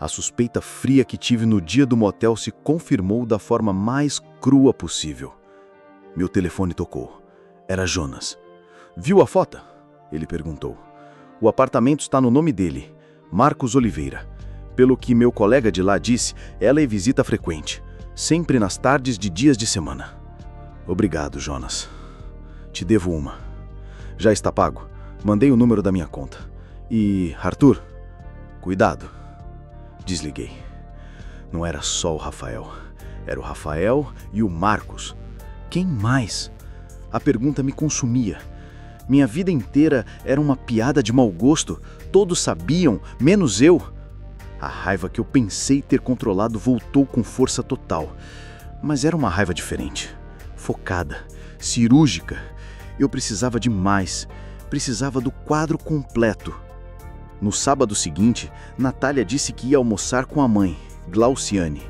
Speaker 2: A suspeita fria que tive no dia do motel se confirmou da forma mais crua possível. Meu telefone tocou. Era Jonas. Viu a foto? Ele perguntou. O apartamento está no nome dele, Marcos Oliveira. Pelo que meu colega de lá disse, ela é visita frequente, sempre nas tardes de dias de semana. Obrigado, Jonas. Te devo uma. Já está pago. Mandei o número da minha conta. E, Arthur, cuidado. Desliguei. Não era só o Rafael. Era o Rafael e o Marcos. Quem mais? A pergunta me consumia. Minha vida inteira era uma piada de mau gosto. Todos sabiam, menos eu. A raiva que eu pensei ter controlado voltou com força total. Mas era uma raiva diferente. Focada, cirúrgica. Eu precisava de mais. Precisava do quadro completo. No sábado seguinte, Natália disse que ia almoçar com a mãe, Glauciane.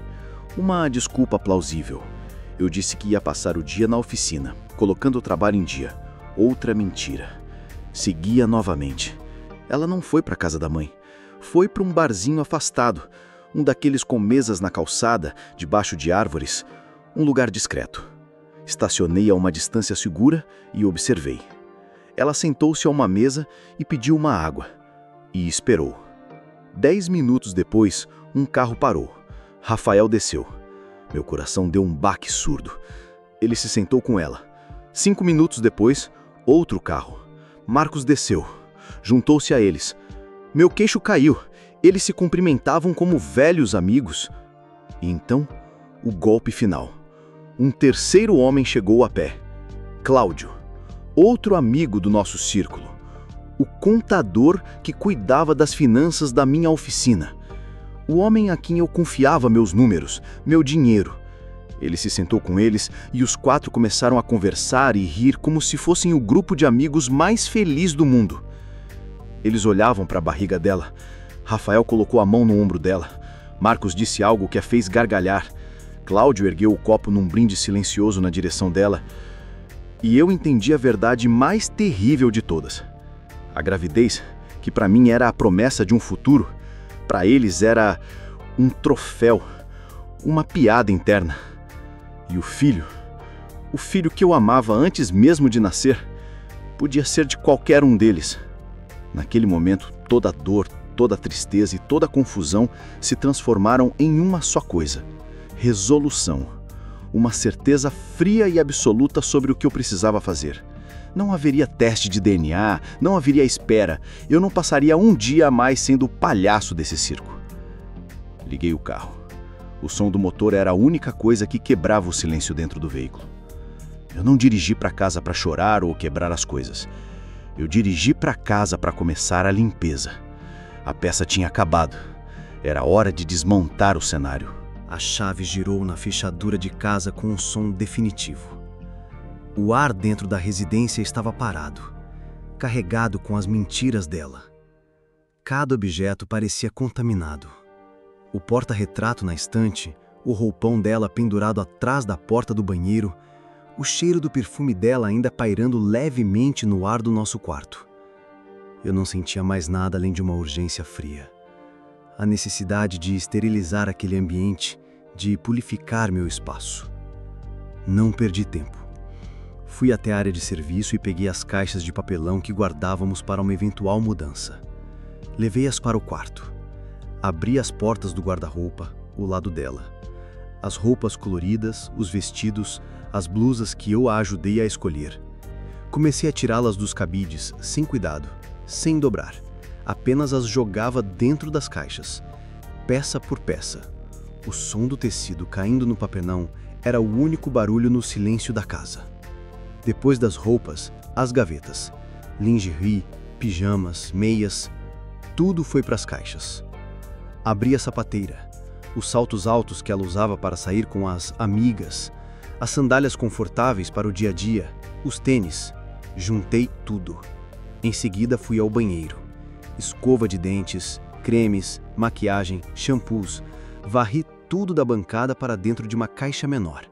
Speaker 2: Uma desculpa plausível. Eu disse que ia passar o dia na oficina, colocando o trabalho em dia. Outra mentira. Seguia novamente. Ela não foi para a casa da mãe. Foi para um barzinho afastado, um daqueles com mesas na calçada, debaixo de árvores, um lugar discreto. Estacionei a uma distância segura e observei. Ela sentou-se a uma mesa e pediu uma água. E esperou. 10 minutos depois, um carro parou. Rafael desceu. Meu coração deu um baque surdo. Ele se sentou com ela. 5 minutos depois, outro carro. Marcos desceu. Juntou-se a eles. Meu queixo caiu. Eles se cumprimentavam como velhos amigos. E então, o golpe final. Um terceiro homem chegou a pé. Cláudio, outro amigo do nosso círculo. O contador que cuidava das finanças da minha oficina. O homem a quem eu confiava meus números, meu dinheiro. Ele se sentou com eles e os 4 começaram a conversar e rir como se fossem o grupo de amigos mais feliz do mundo. Eles olhavam para a barriga dela. Rafael colocou a mão no ombro dela. Marcos disse algo que a fez gargalhar. Cláudio ergueu o copo num brinde silencioso na direção dela. E eu entendi a verdade mais terrível de todas. A gravidez, que para mim era a promessa de um futuro, para eles era um troféu, uma piada interna. E o filho que eu amava antes mesmo de nascer, podia ser de qualquer um deles. Naquele momento, toda a dor, toda a tristeza e toda a confusão se transformaram em uma só coisa: resolução. Uma certeza fria e absoluta sobre o que eu precisava fazer. Não haveria teste de DNA, não haveria espera. Eu não passaria um dia a mais sendo o palhaço desse circo. Liguei o carro. O som do motor era a única coisa que quebrava o silêncio dentro do veículo. Eu não dirigi para casa para chorar ou quebrar as coisas. Eu dirigi para casa para começar a limpeza. A peça tinha acabado. Era hora de desmontar o cenário. A chave girou na fechadura de casa com um som definitivo. O ar dentro da residência estava parado, carregado com as mentiras dela. Cada objeto parecia contaminado. O porta-retrato na estante, o roupão dela pendurado atrás da porta do banheiro, o cheiro do perfume dela ainda pairando levemente no ar do nosso quarto. Eu não sentia mais nada além de uma urgência fria. A necessidade de esterilizar aquele ambiente, de purificar meu espaço. Não perdi tempo. Fui até a área de serviço e peguei as caixas de papelão que guardávamos para uma eventual mudança. Levei-as para o quarto. Abri as portas do guarda-roupa, o lado dela. As roupas coloridas, os vestidos, as blusas que eu a ajudei a escolher. Comecei a tirá-las dos cabides, sem cuidado, sem dobrar. Apenas as jogava dentro das caixas, peça por peça. O som do tecido caindo no papelão era o único barulho no silêncio da casa. Depois das roupas, as gavetas. Lingerie, pijamas, meias, tudo foi para as caixas. Abri a sapateira, os saltos altos que ela usava para sair com as amigas, as sandálias confortáveis para o dia a dia, os tênis. Juntei tudo. Em seguida fui ao banheiro. Escova de dentes, cremes, maquiagem, shampoos. Varri tudo da bancada para dentro de uma caixa menor.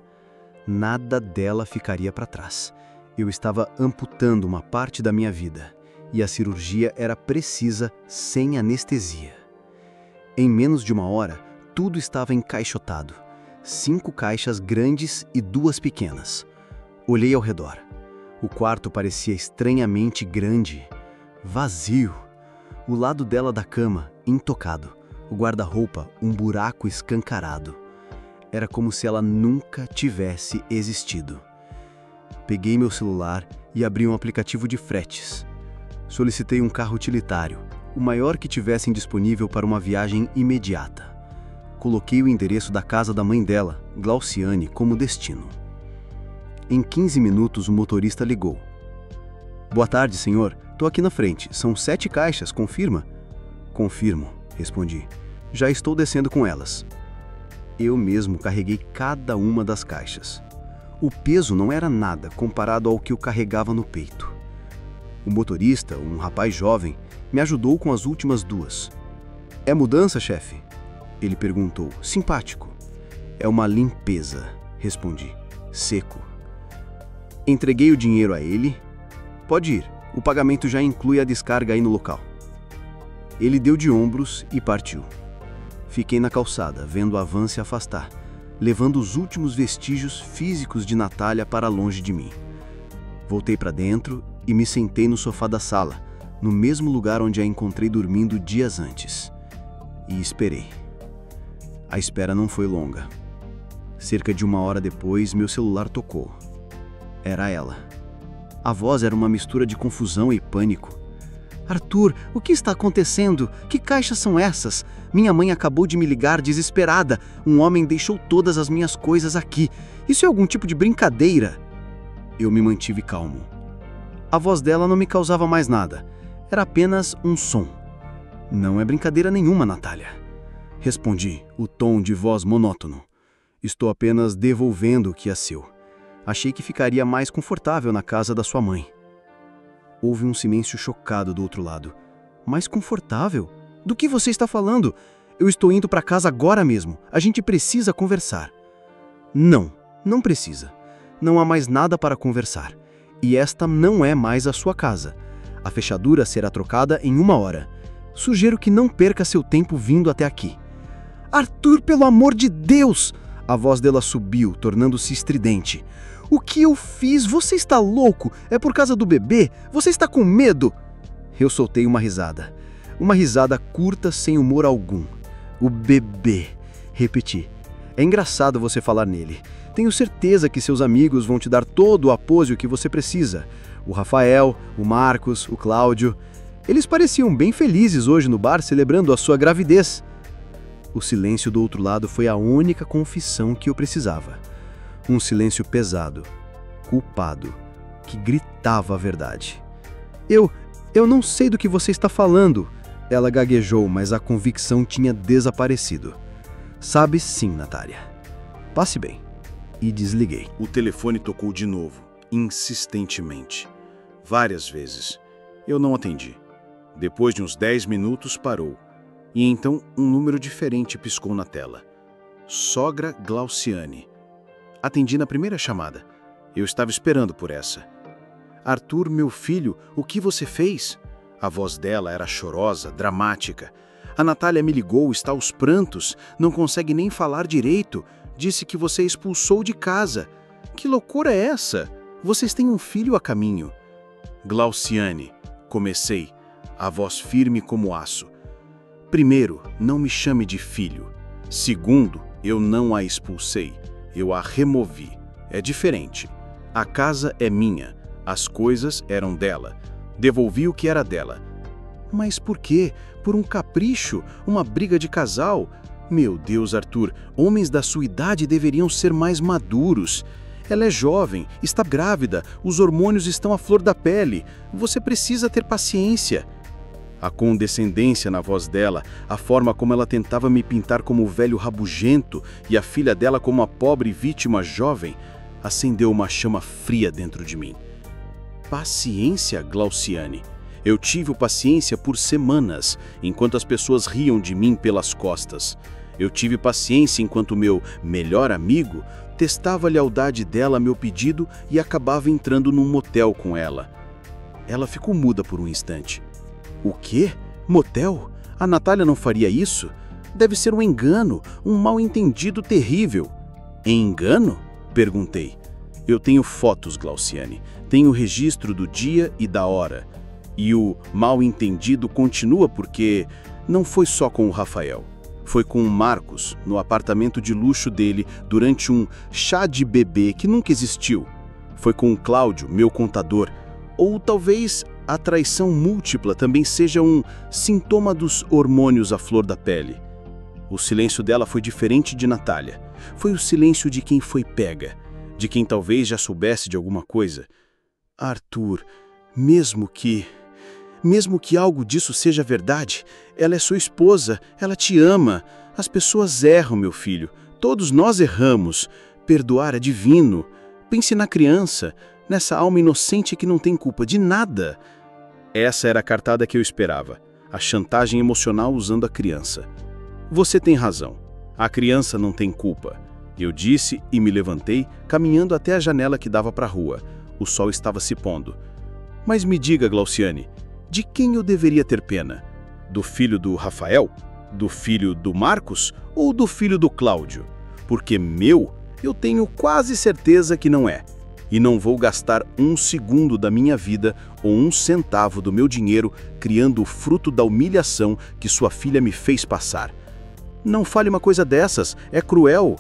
Speaker 2: Nada dela ficaria para trás. Eu estava amputando uma parte da minha vida, e a cirurgia era precisa, sem anestesia. Em menos de uma hora, tudo estava encaixotado. 5 caixas grandes e 2 pequenas. Olhei ao redor. O quarto parecia estranhamente grande, vazio. O lado dela da cama, intocado. O guarda-roupa, um buraco escancarado. Era como se ela nunca tivesse existido. Peguei meu celular e abri um aplicativo de fretes. Solicitei um carro utilitário, o maior que tivessem disponível para uma viagem imediata. Coloquei o endereço da casa da mãe dela, Glauciane, como destino. Em 15 minutos o motorista ligou. "Boa tarde, senhor. Tô aqui na frente. São 7 caixas, confirma?" "Confirmo", respondi. "Já estou descendo com elas." Eu mesmo carreguei cada uma das caixas. O peso não era nada comparado ao que eu carregava no peito. O motorista, um rapaz jovem, me ajudou com as últimas 2. "É mudança, chefe?" Ele perguntou, simpático. "É uma limpeza", respondi, seco. Entreguei o dinheiro a ele. "Pode ir, o pagamento já inclui a descarga aí no local." Ele deu de ombros e partiu. Fiquei na calçada, vendo a van se afastar, levando os últimos vestígios físicos de Natália para longe de mim. Voltei para dentro e me sentei no sofá da sala, no mesmo lugar onde a encontrei dormindo dias antes. E esperei. A espera não foi longa. Cerca de 1 hora depois, meu celular tocou. Era ela. A voz era uma mistura de confusão e pânico. "Arthur, o que está acontecendo? Que caixas são essas? Minha mãe acabou de me ligar desesperada. Um homem deixou todas as minhas coisas aqui. Isso é algum tipo de brincadeira?" Eu me mantive calmo. A voz dela não me causava mais nada. Era apenas um som. "Não é brincadeira nenhuma, Natália", respondi, o tom de voz monótono. "Estou apenas devolvendo o que é seu. Achei que ficaria mais confortável na casa da sua mãe." Houve um silêncio chocado do outro lado. "Mais confortável? Do que você está falando? Eu estou indo para casa agora mesmo. A gente precisa conversar." "Não, não precisa. Não há mais nada para conversar. E esta não é mais a sua casa. A fechadura será trocada em 1 hora. Sugiro que não perca seu tempo vindo até aqui." "Arthur, pelo amor de Deus!" A voz dela subiu, tornando-se estridente. "O que eu fiz? Você está louco? É por causa do bebê? Você está com medo?" Eu soltei uma risada. Uma risada curta, sem humor algum. "O bebê", repeti. "É engraçado você falar nele. Tenho certeza que seus amigos vão te dar todo o apoio que você precisa. O Rafael, o Marcos, o Cláudio. Eles pareciam bem felizes hoje no bar celebrando a sua gravidez." O silêncio do outro lado foi a única confissão que eu precisava. Um silêncio pesado, culpado, que gritava a verdade. Eu não sei do que você está falando." Ela gaguejou, mas a convicção tinha desaparecido. "Sabe sim, Natália. Passe bem." E desliguei.
Speaker 5: O telefone tocou de novo, insistentemente. Várias vezes. Eu não atendi. Depois de uns 10 minutos, parou. E então um número diferente piscou na tela. Sogra Glauciane. Atendi na primeira chamada. Eu estava esperando por essa. "Arthur, meu filho, o que você fez?" A voz dela era chorosa, dramática. "A Natália me ligou, está aos prantos, não consegue nem falar direito. Disse que você expulsou de casa. Que loucura é essa? Vocês têm um filho a caminho." "Glauciane", comecei, a voz firme como aço. "Primeiro, não me chame de filho. Segundo, Eu não a expulsei, eu a removi. É diferente. A casa é minha, as coisas eram dela. Devolvi o que era dela. Mas por quê? Por um capricho? Uma briga de casal? Meu Deus, Arthur, homens da sua idade deveriam ser mais maduros. Ela é jovem, está grávida, os hormônios estão à flor da pele. Você precisa ter paciência. A condescendência na voz dela, a forma como ela tentava me pintar como o velho rabugento e a filha dela como a pobre vítima jovem, acendeu uma chama fria dentro de mim. Paciência, Glauciane. Eu tive paciência por semanas, enquanto as pessoas riam de mim pelas costas. Eu tive paciência enquanto meu melhor amigo testava a lealdade dela a meu pedido e acabava entrando num motel com ela. Ela ficou muda por um instante. O quê? Motel? A Natália não faria isso? Deve ser um engano, um mal-entendido terrível. Engano? Perguntei. Eu tenho fotos, Glauciane. Tenho o registro do dia e da hora. E o mal-entendido continua porque não foi só com o Rafael. Foi com o Marcos, no apartamento de luxo dele, durante um chá de bebê que nunca existiu. Foi com o Cláudio, meu contador. Ou talvez a traição múltipla também seja um sintoma dos hormônios à flor da pele. O silêncio dela foi diferente de Natália. Foi o silêncio de quem foi pega, de quem talvez já soubesse de alguma coisa. Arthur, mesmo que algo disso seja verdade, ela é sua esposa, ela te ama. As pessoas erram, meu filho. Todos nós erramos. Perdoar é divino. Pense na criança, nessa alma inocente que não tem culpa de nada. Essa era a cartada que eu esperava. A chantagem emocional usando a criança. Você tem razão. A criança não tem culpa. Eu disse e me levantei, caminhando até a janela que dava para a rua. O sol estava se pondo. Mas me diga, Glauciane, de quem eu deveria ter pena? Do filho do Rafael? Do filho do Marcos? Ou do filho do Cláudio? Porque eu tenho quase certeza que não é. E não vou gastar um segundo da minha vida ou um centavo do meu dinheiro criando o fruto da humilhação que sua filha me fez passar. Não fale uma coisa dessas, é cruel.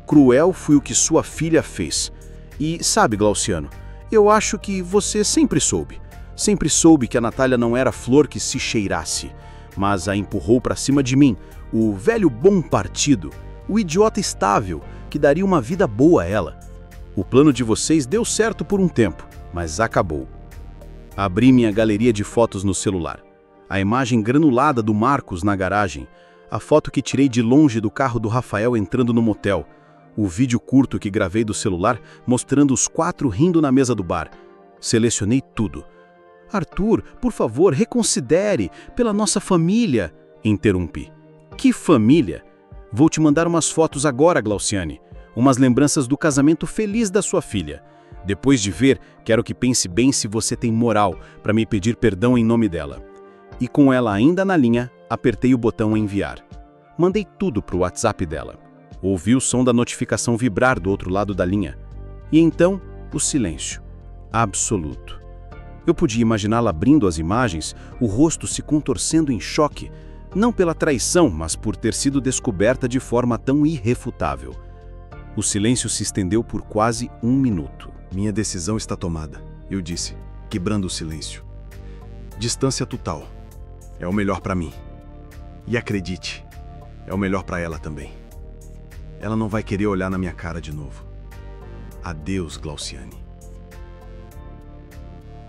Speaker 5: Cruel foi o que sua filha fez. E sabe, Glauciano, eu acho que você sempre soube. Sempre soube que a Natália não era flor que se cheirasse, mas a empurrou para cima de mim, o velho bom partido, o idiota estável, que daria uma vida boa a ela. O plano de vocês deu certo por um tempo, mas acabou. Abri minha galeria de fotos no celular. A imagem granulada do Marcos na garagem, a foto que tirei de longe do carro do Rafael entrando no motel, o vídeo curto que gravei do celular mostrando os 4 rindo na mesa do bar. Selecionei tudo. Arthur, por favor, reconsidere, pela nossa família, interrompi. Que família? Vou te mandar umas fotos agora, Glauciane. Umas lembranças do casamento feliz da sua filha. Depois de ver, quero que pense bem se você tem moral para me pedir perdão em nome dela. E com ela ainda na linha, apertei o botão enviar. Mandei tudo para o WhatsApp dela. Ouvi o som da notificação vibrar do outro lado da linha. E então, o silêncio. Absoluto. Eu podia imaginá-la abrindo as imagens, o rosto se contorcendo em choque, não pela traição, mas por ter sido descoberta de forma tão irrefutável. O silêncio se estendeu por quase 1 minuto.
Speaker 2: Minha decisão está tomada, eu disse, quebrando o silêncio. Distância total. É o melhor para mim. E acredite, é o melhor para ela também. Ela não vai querer olhar na minha cara de novo. Adeus, Glauciane.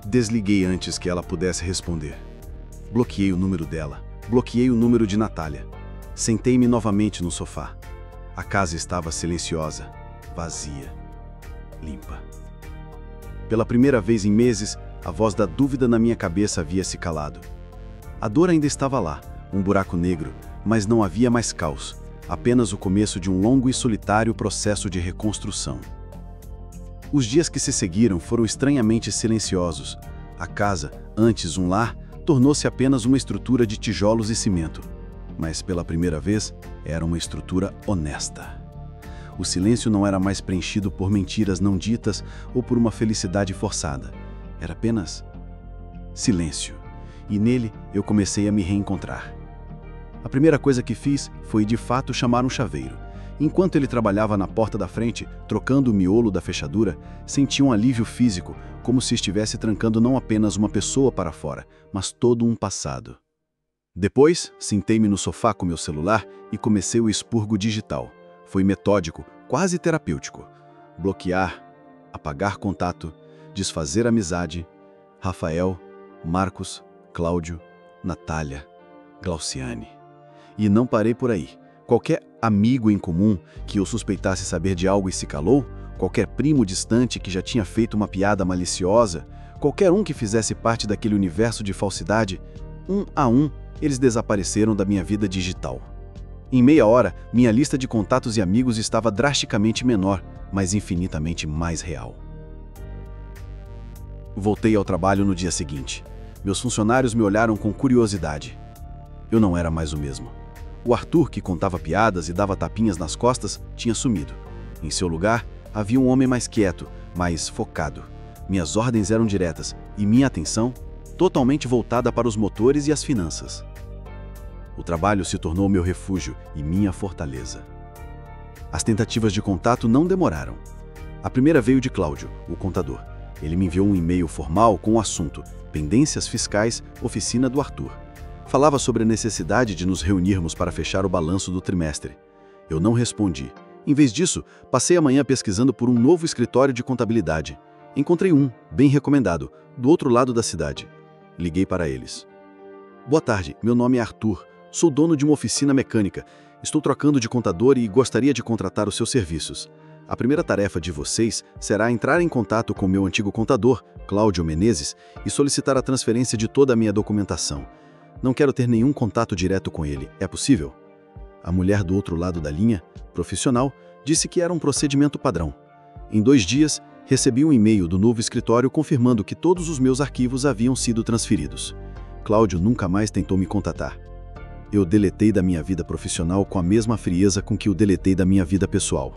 Speaker 2: Desliguei antes que ela pudesse responder. Bloqueei o número dela. Bloqueei o número de Natália. Sentei-me novamente no sofá. A casa estava silenciosa, vazia, limpa. Pela primeira vez em meses, a voz da dúvida na minha cabeça havia se calado. A dor ainda estava lá, um buraco negro, mas não havia mais caos, apenas o começo de um longo e solitário processo de reconstrução. Os dias que se seguiram foram estranhamente silenciosos. A casa, antes um lar, tornou-se apenas uma estrutura de tijolos e cimento. Mas pela primeira vez, era uma estrutura honesta. O silêncio não era mais preenchido por mentiras não ditas ou por uma felicidade forçada. Era apenas silêncio. E nele eu comecei a me reencontrar. A primeira coisa que fiz foi de fato chamar um chaveiro. Enquanto ele trabalhava na porta da frente, trocando o miolo da fechadura, senti um alívio físico, como se estivesse trancando não apenas uma pessoa para fora, mas todo um passado. Depois, sentei-me no sofá com meu celular e comecei o expurgo digital. Foi metódico, quase terapêutico. Bloquear, apagar contato, desfazer amizade. Rafael, Marcos, Cláudio, Natália, Glauciane. E não parei por aí. Qualquer amigo em comum que eu suspeitasse saber de algo e se calou, qualquer primo distante que já tinha feito uma piada maliciosa, qualquer um que fizesse parte daquele universo de falsidade, um a um, eles desapareceram da minha vida digital. Em meia hora, minha lista de contatos e amigos estava drasticamente menor, mas infinitamente mais real. Voltei ao trabalho no dia seguinte. Meus funcionários me olharam com curiosidade. Eu não era mais o mesmo. O Arthur, que contava piadas e dava tapinhas nas costas, tinha sumido. Em seu lugar, havia um homem mais quieto, mais focado. Minhas ordens eram diretas e minha atenção totalmente voltada para os motores e as finanças. O trabalho se tornou meu refúgio e minha fortaleza. As tentativas de contato não demoraram. A primeira veio de Cláudio, o contador. Ele me enviou um e-mail formal com o assunto Pendências Fiscais, Oficina do Arthur. Falava sobre a necessidade de nos reunirmos para fechar o balanço do trimestre. Eu não respondi. Em vez disso, passei a manhã pesquisando por um novo escritório de contabilidade. Encontrei um, bem recomendado, do outro lado da cidade. Liguei para eles. Boa tarde, meu nome é Arthur. Sou dono de uma oficina mecânica. Estou trocando de contador e gostaria de contratar os seus serviços. A primeira tarefa de vocês será entrar em contato com meu antigo contador, Cláudio Menezes, e solicitar a transferência de toda a minha documentação. Não quero ter nenhum contato direto com ele. É possível? A mulher do outro lado da linha, profissional, disse que era um procedimento padrão. Em 2 dias, recebi um e-mail do novo escritório confirmando que todos os meus arquivos haviam sido transferidos. Cláudio nunca mais tentou me contatar. Eu deletei da minha vida profissional com a mesma frieza com que o deletei da minha vida pessoal.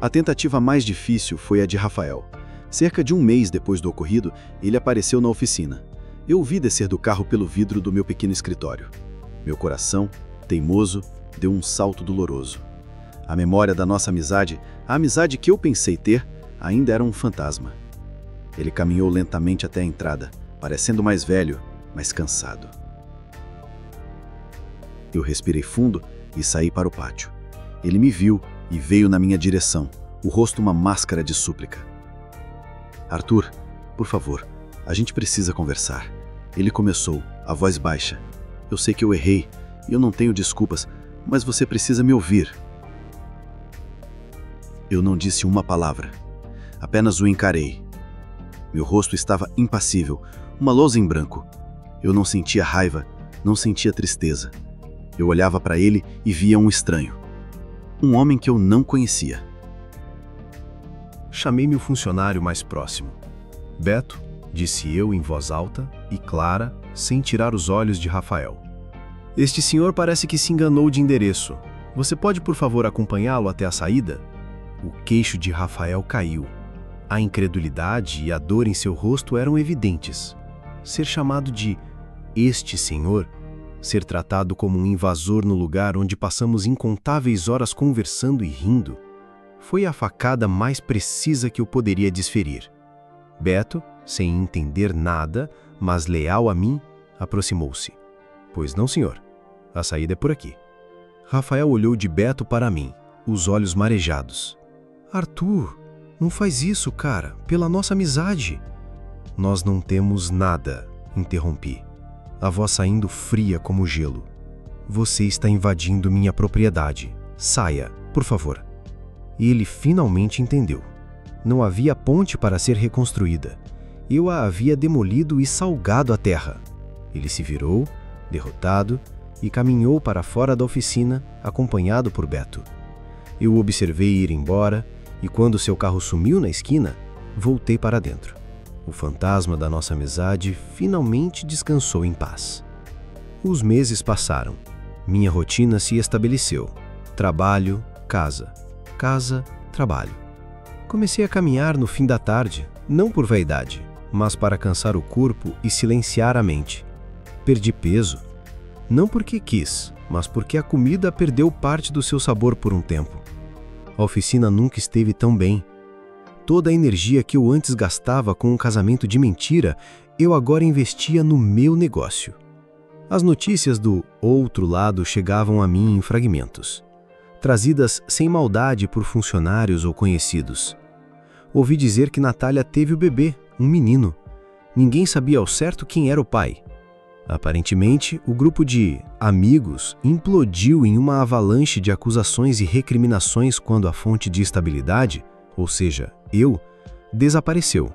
Speaker 2: A tentativa mais difícil foi a de Rafael. Cerca de 1 mês depois do ocorrido, ele apareceu na oficina. Eu o vi descer do carro pelo vidro do meu pequeno escritório. Meu coração, teimoso, deu um salto doloroso. A memória da nossa amizade, a amizade que eu pensei ter, ainda era um fantasma. Ele caminhou lentamente até a entrada, parecendo mais velho, mais cansado. Eu respirei fundo e saí para o pátio. Ele me viu e veio na minha direção, o rosto uma máscara de súplica. Arthur, por favor, a gente precisa conversar. Ele começou, a voz baixa. Eu sei que eu errei e eu não tenho desculpas, mas você precisa me ouvir. Eu não disse uma palavra. Apenas o encarei. Meu rosto estava impassível, uma lousa em branco. Eu não sentia raiva, não sentia tristeza. Eu olhava para ele e via um estranho. Um homem que eu não conhecia.
Speaker 4: Chamei-me o funcionário mais próximo. Beto, disse eu em voz alta e clara, sem tirar os olhos de Rafael. Este senhor parece que se enganou de endereço. Você pode, por favor, acompanhá-lo até a saída? O queixo de Rafael caiu. A incredulidade e a dor em seu rosto eram evidentes. Ser chamado de este senhor, ser tratado como um invasor no lugar onde passamos incontáveis horas conversando e rindo, foi a facada mais precisa que eu poderia desferir. Beto, sem entender nada, mas leal a mim, aproximou-se. Pois não, senhor. A saída é por aqui. Rafael olhou de Beto para mim, os olhos marejados. Arthur, não faz isso, cara, pela nossa amizade. Nós não temos nada, interrompi, a voz saindo fria como gelo. Você está invadindo minha propriedade. Saia, por favor. E ele finalmente entendeu. Não havia ponte para ser reconstruída. Eu a havia demolido e salgado a terra. Ele se virou, derrotado, e caminhou para fora da oficina, acompanhado por Beto. Eu o observei ir embora, e quando seu carro sumiu na esquina, voltei para dentro. O fantasma da nossa amizade finalmente descansou em paz. Os meses passaram. Minha rotina se estabeleceu. Trabalho, casa. Casa, trabalho. Comecei a caminhar no fim da tarde, não por vaidade, mas para cansar o corpo e silenciar a mente. Perdi peso.
Speaker 2: Não porque quis, mas porque a comida perdeu parte do seu sabor por um tempo. A oficina nunca esteve tão bem. Toda a energia que eu antes gastava com um casamento de mentira, eu agora investia no meu negócio. As notícias do outro lado chegavam a mim em fragmentos, trazidas sem maldade por funcionários ou conhecidos. Ouvi dizer que Natália teve o bebê, um menino. Ninguém sabia ao certo quem era o pai. Aparentemente, o grupo de amigos implodiu em uma avalanche de acusações e recriminações quando a fonte de estabilidade, ou seja, eu, desapareceu.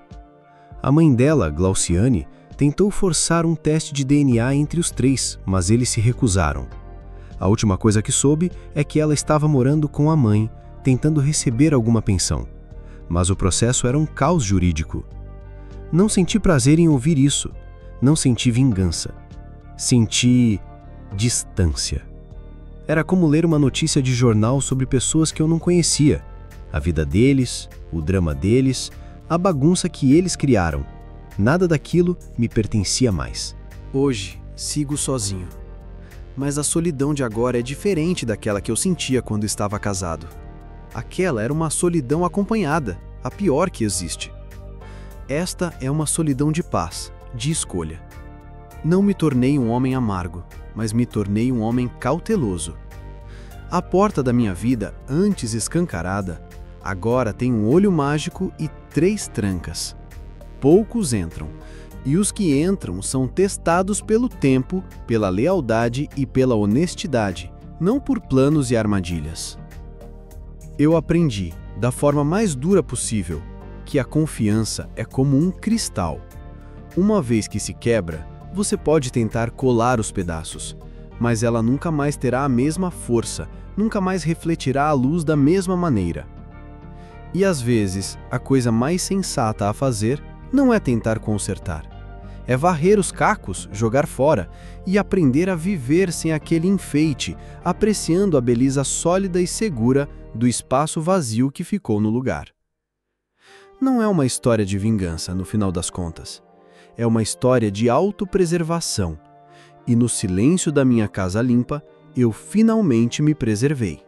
Speaker 2: A mãe dela, Glauciane, tentou forçar um teste de DNA entre os três, mas eles se recusaram. A última coisa que soube é que ela estava morando com a mãe, tentando receber alguma pensão. Mas o processo era um caos jurídico. Não senti prazer em ouvir isso. Não senti vingança. Senti distância. Era como ler uma notícia de jornal sobre pessoas que eu não conhecia. A vida deles, o drama deles, a bagunça que eles criaram. Nada daquilo me pertencia mais.
Speaker 4: Hoje, sigo sozinho. Mas a solidão de agora é diferente daquela que eu sentia quando estava casado. Aquela era uma solidão acompanhada, a pior que existe. Esta é uma solidão de paz, de escolha. Não me tornei um homem amargo, mas me tornei um homem cauteloso. A porta da minha vida, antes escancarada, agora tem um olho mágico e 3 trancas. Poucos entram, e os que entram são testados pelo tempo, pela lealdade e pela honestidade, não por planos e armadilhas. Eu aprendi, da forma mais dura possível, que a confiança é como um cristal. Uma vez que se quebra, você pode tentar colar os pedaços, mas ela nunca mais terá a mesma força, nunca mais refletirá a luz da mesma maneira. E às vezes, a coisa mais sensata a fazer não é tentar consertar. É varrer os cacos, jogar fora e aprender a viver sem aquele enfeite, apreciando a beleza sólida e segura do espaço vazio que ficou no lugar. Não é uma história de vingança, no final das contas. É uma história de autopreservação. E no silêncio da minha casa limpa, eu finalmente me preservei.